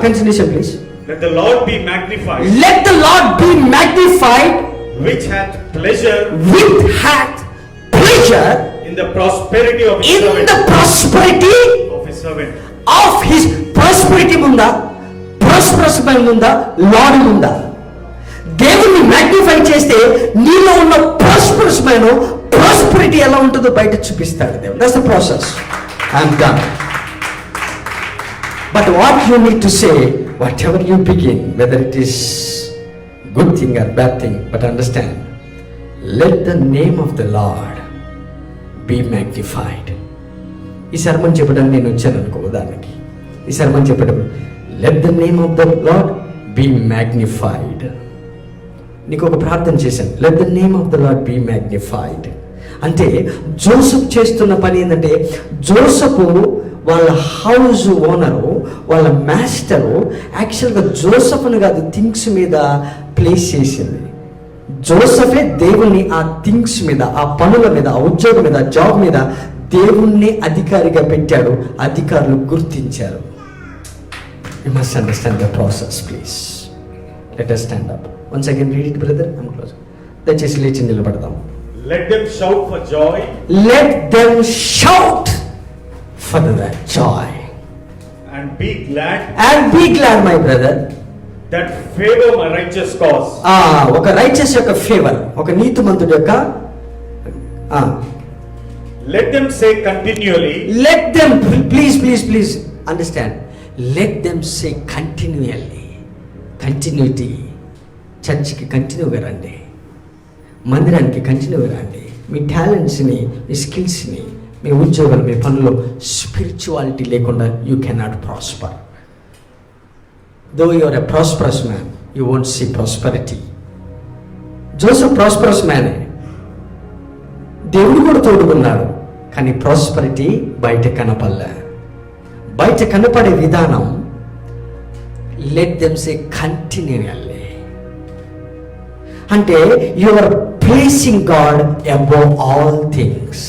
Continuation please. Let the Lord be magnified. Let the Lord be magnified. Which hath pleasure in the prosperity of his servant. In the prosperity of his servant. Of his prosperity ముందా? Prosperous ముందా? Lord ముందా? దేవుణ్ణి magnify చేస్తే నీలో ఉన్న prosperous మైన prosperity ఎలా ఉంటుందో బయట చూపిస్తాడు దేవుడు. That's the process. I'm done. But what you need to say, whatever you begin, whether it is good thing or bad thing, but understand, let the name of the Lord be magnified. ఈ sermon చెప్పడానికి నేను వచ్చాను అనుకో, ఉదాహరణకి ఈ sermon చెప్పేటప్పుడు let the name of the Lord be magnified. నీకు ఒక ప్రార్థన చేశాను, let the name of the Lord be magnified. అంటే జోసెఫ్ చేస్తున్న పని ఏంటంటే, జోసెఫ్ వాళ్ళ హౌస్ ఓనరు, వాళ్ళ మాస్టరు యాక్చువల్గా జోసెఫ్ను కాదు థింగ్స్ మీద ప్లేస్ చేసింది. జోసెఫే దేవుణ్ణి ఆ థింగ్స్ మీద, ఆ పనుల మీద, ఆ ఉద్యోగం మీద, ఆ జాబ్ మీద దేవుణ్ణి అధికారిగా పెట్టాడు. అధికారులు గుర్తించారు. You must understand the process please. Let us stand up. Once again read it brother. I'm close. దయచేసి లేచి నిలబడదాం. Let them shout for joy. Let them shout for the joy. And be glad. And be glad my brother. That favor my righteous cause. ఒక righteous యొక్క favour, ఒక నీతిమంతుడి యొక్క Let them say continually. Let them please understand. Let them say continually. Continuity. చర్చికి కంటిన్యూగా రండి, మందిరానికి కంటిన్యూగా రండి. మీ టాలెంట్స్ని, మీ స్కిల్స్ని, మీ ఉద్యోగాలు, మీ పనులు స్పిరిచువాలిటీ లేకుండా you cannot prosper. Though you are a prosperous man, you won't see prosperity. Joseph prosperous మ్యానే, దేవుడు కూడా తోడుకున్నాడు, కానీ ప్రాస్పరిటీ బయట కనపడలే. బయట కనపడే విధానం లెట్ దెమ్ సే కంటిన్యూయల్లీ. అంటే you are placing God above all things.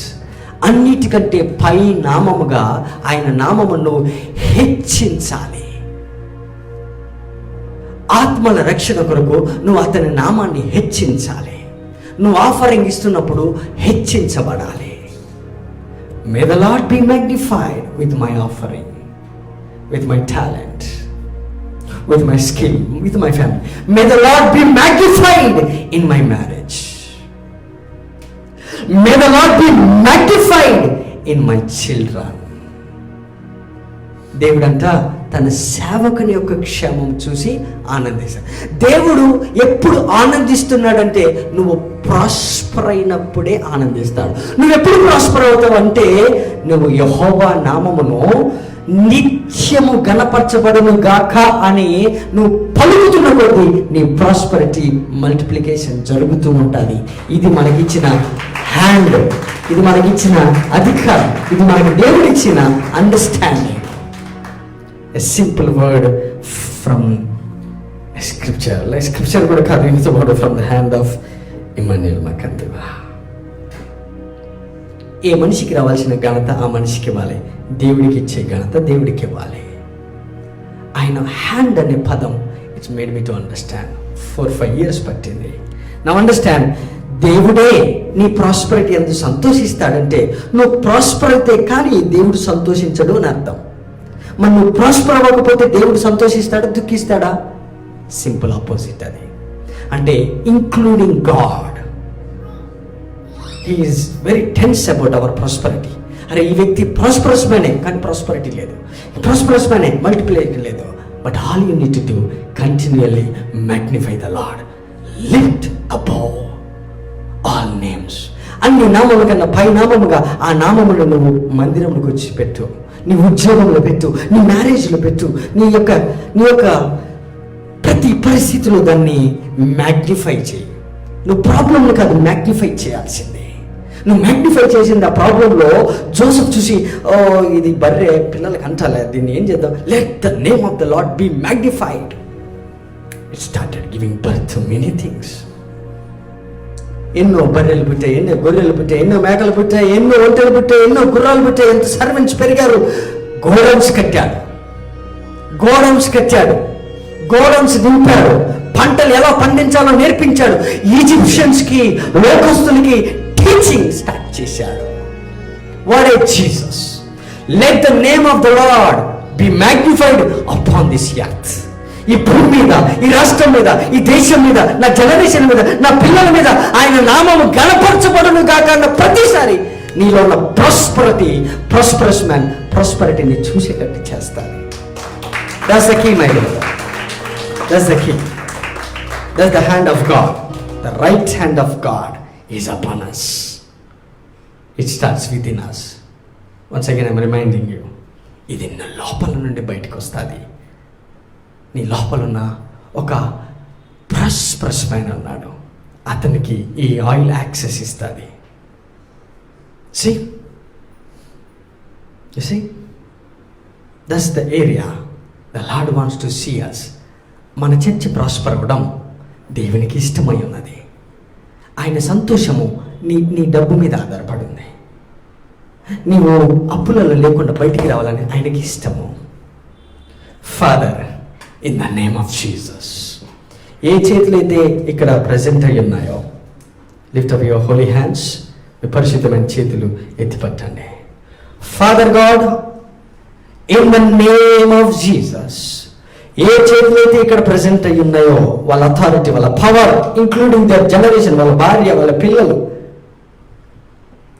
అన్నిటికంటే పై నామముగా ఆయన నామమును హెచ్చించాలి. ఆత్మల రక్షణ కొరకు నువ్వు అతని నామాన్ని హెచ్చించాలి. నువ్వు ఆఫరింగ్ ఇస్తున్నప్పుడు హెచ్చించబడాలి. May the Lord be magnified with my offering, with my talent, with my skill, with my family. May the Lord be magnified in my marriage. May the Lord be magnified in my children. దేవుడంట తన సేవకుని యొక్క క్షేమం చూసి ఆనందిస్తాడు. దేవుడు ఎప్పుడు ఆనందిస్తున్నాడంటే నువ్వు prosper అయినప్పుడే ఆనందిస్తాడు. నువ్వు ఎప్పుడు ప్రాస్పర్ అవుతావు అంటే నువ్వు యెహోవా నామమును నిత్యము గణపరచబడును గాక అని నువ్వు పలుకుతున్న కొద్దీ నీ ప్రాస్పరిటీ మల్టిప్లికేషన్ జరుగుతూ ఉంటుంది. ఇది మనకిచ్చిన హ్యాండ్, ఇది మనకిచ్చిన అధికారం, ఇది మనకి దేవుడిచ్చిన understanding. A simple word from a scripture. Like scripture కూడా కాదు, it's a word from the hand of Emmanuel Makandiva. ఏ మనిషికి రావాల్సిన ఘనత ఆ మనిషికి ఇవ్వాలి, దేవుడికి ఇచ్చే ఘనత దేవుడికి ఇవ్వాలి. ఆయన హ్యాండ్ అనే పదం it's made me to understand. 4-5 years పట్టింది. నా అండర్స్టాండ్, దేవుడే నీ ప్రాస్పరిటీ ఎందుకు సంతోషిస్తాడంటే నువ్వు ప్రాస్పర్ అయితే కానీ దేవుడు సంతోషించడు అని అర్థం. మరి నువ్వు ప్రాస్పర్ అవ్వకపోతే దేవుడు సంతోషిస్తాడా దుఃఖిస్తాడా? సింపుల్ ఆపోజిట్ అది. అంటే including God, he is very tense about our prosperity. అరే ఈ వ్యక్తి ప్రాస్పరస్ మ్యానే కానీ ప్రాస్పరిటీ లేదు, ప్రాస్పరస్ మ్యానే మల్టిప్లికేషన్ లేదు. But all you need to do continually magnify the Lord, lift above all names. అన్ని నామముల కన్నా పై నామముగా ఆ నామములు నువ్వు మందిరంలోకి వచ్చి పెట్టు, నీ ఉద్యోగంలో పెట్టు, నీ మ్యారేజ్లో పెట్టు, నీ యొక్క ప్రతి పరిస్థితిలో దాన్ని మ్యాగ్నిఫై చేయి. నువ్వు ప్రాబ్లంను కాదు మ్యాగ్నిఫై చేయాల్సిందే. నువ్వు మ్యాగ్నిఫై చేసింది ఆ ప్రాబ్లంలో జోసెఫ్ చూసి ఇది బర్రె పిల్లలకి అంటాలే, దీన్ని ఏం చేద్దాం, let the name of the Lord be magnified. It started giving birth to many things. ఎన్నో బర్రెలు పుట్టాయి, ఎన్నో గొర్రెలు పుట్టాయి, ఎన్నో మేకలు పుట్టాయి, ఎన్నో ఒంటెలు పుట్టాయి, ఎన్నో గుర్రాలు పుట్టాయి, ఎంత సర్వెంట్స్ పెరిగారు. గోడౌన్స్ కట్టాడు, గోడౌన్స్ నింపాడు, పంటలు ఎలా పండించాలో నేర్పించాడు, ఈజిప్షియన్స్ కి లోకస్తులకి టీచింగ్ స్టార్ట్ చేశాడు. What a Jesus. Let the name of the Lord be magnified upon this earth. ఈ భూమి మీద, ఈ రాష్ట్రం మీద, ఈ దేశం మీద, నా జనరేషన్ మీద, నా పిల్లల మీద ఆయన నామము గణపరచబడును గాక అన్న ప్రతిసారి నీలో ఉన్న ప్రాస్పరస్ మ్యాన్ ప్రాస్పరిటీని చూసేటట్టు చేస్తాడు. That's the key my brother, that's the key, that's the hand of God. The right hand of God is upon us. It starts with in us. Once again I'm reminding you, ఇది నా లోపల నుండి బయటకు వస్తుంది. నీ లోపలున్న ఒక prosperous man ఉన్నాడు, అతనికి ఈ ఆయిల్ యాక్సెస్ ఇస్తుంది. See? You see? That's the area the Lord wants to see us. మన చర్చ్ ప్రాస్పర్ అవ్వడం దేవునికి ఇష్టమై ఉన్నది. ఆయన సంతోషము నీ డబ్బు మీద ఆధారపడింది. నీవు అప్పులలో లేకుండా బయటికి రావాలని ఆయనకి ఇష్టము. Father, in the name of Jesus, ఏ చేతులైతే ఇక్కడ ప్రజెంట్ అయి ఉన్నాయో lift up your holy hands. మీ పరిశుద్ధమైన చేతులు ఎత్తిపట్టండి. Father God, in the name of Jesus, ఏ చేతులైతే ఇక్కడ ప్రజెంట్ అయి ఉన్నాయో వాళ్ళ అథారిటీ, వాళ్ళ పవర్, ఇంక్లూడింగ్ దర్ జనరేషన్, వాళ్ళ భార్య, వాళ్ళ పిల్లలు,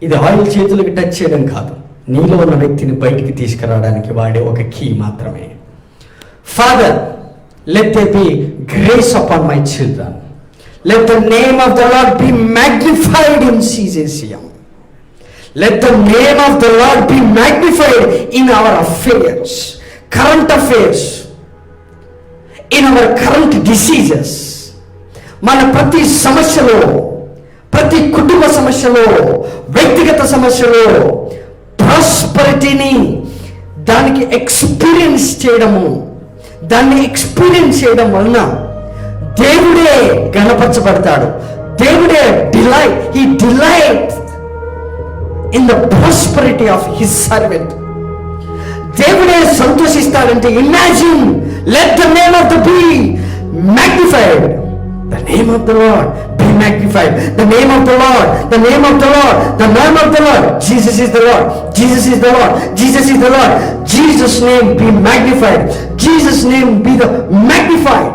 ఇది ఆయిల్ చేతులకి టచ్ చేయడం కాదు, నీలో ఉన్న వ్యక్తిని బయటికి తీసుకురావడానికి వాడే ఒక కీ మాత్రమే. Father, let there be grace upon my children. Let the name of the Lord be magnified in CCCM. Let the name of the Lord be magnified in our affairs, current affairs, in our current diseases. మన ప్రతి సమస్యలో, ప్రతి కుటుంబ సమస్యలో, వ్యక్తిగత సమస్యలో ప్రాస్పరిటీని దానికి experience చేయడం వలన దేవుడే గణపరచబడతాడు. దేవుడే he delights in the prosperity of his servant. దేవుడే సంతోషిస్తాడంటే imagine, let the name of the be magnified. The name of the Lord be magnified. The name of the Lord, the name of the Lord, the name of the Lord. Jesus is the Lord, Jesus is the Lord, Jesus is the Lord. Jesus' name be magnified, Jesus' name be the magnified.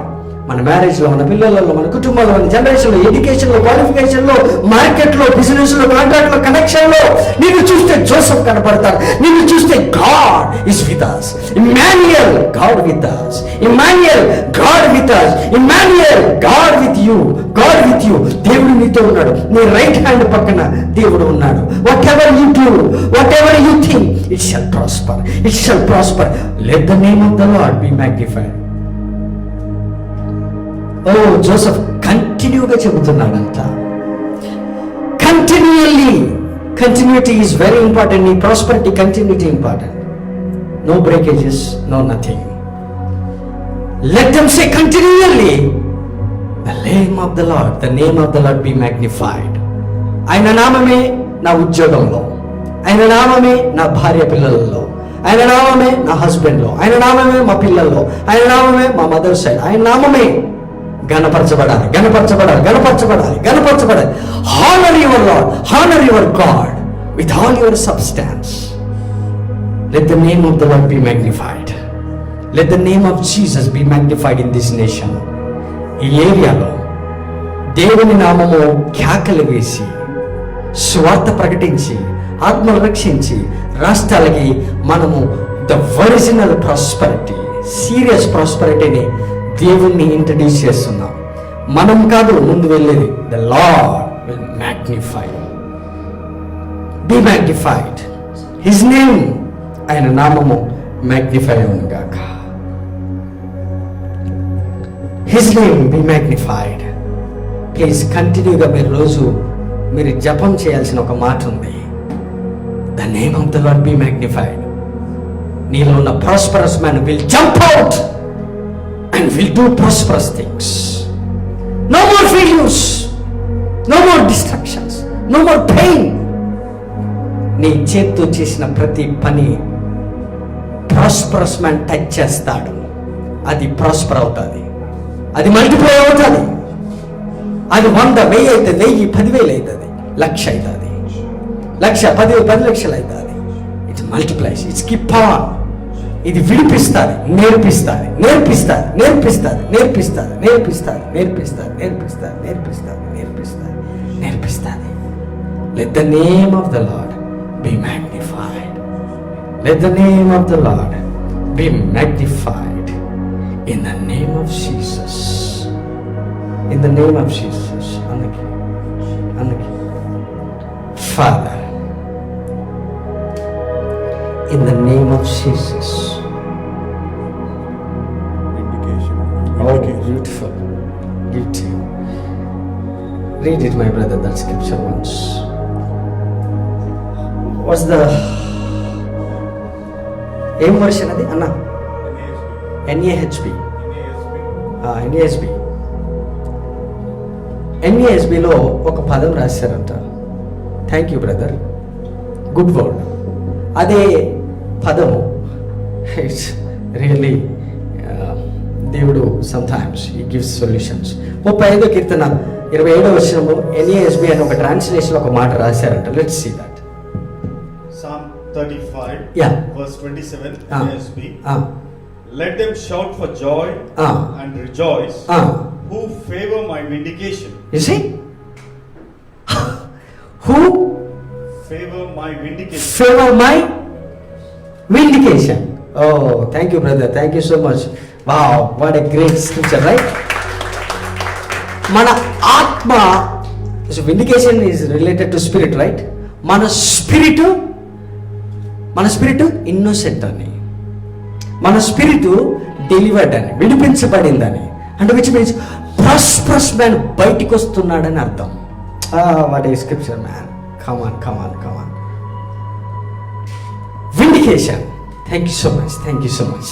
మన మ్యారేజ్లో, మన పిల్లలలో, మన కుటుంబంలో, మన జనరేషన్లో, ఎడ్యుకేషన్లో, క్వాలిఫికేషన్లో, మార్కెట్లో, బిజినెస్లో, కాంట్రాక్ట్లో, కనెక్షన్లో నిన్ను చూస్తే జోసెఫ్ కనపడతాడు. నిన్ను చూస్తే God is with us. Immanuel, God with us. Immanuel, God with us. Immanuel, God with you. God with you. దేవుడు నీతో ఉన్నాడు. నీ రైట్ హ్యాండ్ పక్కన దేవుడు ఉన్నాడు. Whatever you do, whatever you think, it shall prosper. It shall prosper. Let the name of the Lord be magnified. ఓ Joseph కంటిన్యూగా చెబుతున్నాడంట. Continually. Continuity is very important. నీ prosperity, continuity important. No breakages, no nothing. Let them say continually, the name of the Lord, the name of the Lord be magnified. ఆయన నామమే నా ఉద్యోగంలో, ఆయన నామమే నా భార్య పిల్లలలో, ఆయన నామమే నా హస్బెండ్లో, ఆయన నామమే మా పిల్లల్లో, ఆయన నామమే మా మదర్ సైడ్, ఆయన నామమే గణపరచబడాలి, గణపరచబడాలి, గణపరచబడాలి, గణపరచబడాలి. Honour your Lord, honour your God with all your substance. Let the name of the Lord be magnified. Let the name of Jesus be magnified in this nation. ఈ ఏరియాలో దేవుని నామము కేకలు వేసి, స్వార్థ ప్రకటించి, ఆత్మలు రక్షించి, రాష్ట్రాలకి మనము ద ఒరిజినల్ ప్రాస్పరిటీ, సీరియస్ ప్రాస్పరిటీని దేవుణ్ణి ఇంట్రడ్యూస్ చేస్తున్నాం. మనం కాదు ముందు వెళ్ళేది. The Lord will magnify, be magnified. His name, ఆయన నామము మ్యాగ్నిఫై అవును గాక. His name be magnified. Please కంటిన్యూగా మీరు రోజు మీరు జపం చేయాల్సిన ఒక మాట ఉంది. The name of the Lord be magnified. నీలో ఉన్న prosperous man will jump out and will do prosperous things. No more failures, no more distractions, no more pain. నీ చేత్తో చేసిన ప్రతి పని ప్రాస్పరస్ మ్యాన్ టచ్ చేస్తాడు. అది ప్రాస్పర్ అవుతుంది, అది మల్టిప్లై అవుతుంది. అది 100, 1000 అవుతుంది, 1000, 10,000 అవుతుంది, 1,00,000 అవుతుంది, 1,00,000, 10,000, 10 లక్షలు అవుతుంది. It's multiplies, it's keep on. ఇది విడిపిస్తుంది, నేర్పిస్తుంది, నేర్పిస్తుంది, నేర్పిస్తుంది, నేర్పిస్తుంది, నేర్పిస్తుంది, నేర్పిస్తుంది, నేర్పిస్తుంది, నేర్పిస్తుంది, నేర్పిస్తుంది, నేర్పిస్తుంది. Let the name of the Lord be magnified. Let the name of the Lord be magnified in the name of Jesus. In the name of Jesus. అందుకే father, in the name of Jesus. Oh, beautiful. Give to you. Read it, my brother, that scripture once. What's the ఏం version అది అన్న? NASB. NASBలో ఒక పదం రాశారంట. Thank you brother, good word. అదే పదము ఇట్స్ రియల్లీ దేవుడు సమ్టైమ్స్ హి గివ్స్ సొల్యూషన్స్. 35వ కీర్తన 27వ వచనము NASB అని ఒక ట్రాన్స్లేషన్ ఒక మాట రాశారంట. Let's see that. Psalm 35 verse 27 NASB. Let them shout for joy and rejoice who favor my vindication. You see? Who favor my vindication. Favor my vindication. Oh, thank you brother, thank you so much. Wow, what a great scripture, right? Mana atma, so vindication is related to spirit, right? Mana spiritu innocent ani, mana spiritu delivered ani, విడిపించబడిందని. అంటే which means prosperous man బయటికి వస్తున్నాడని అర్థం. What a scripture, man. Come on. Vindication. Thank you so much.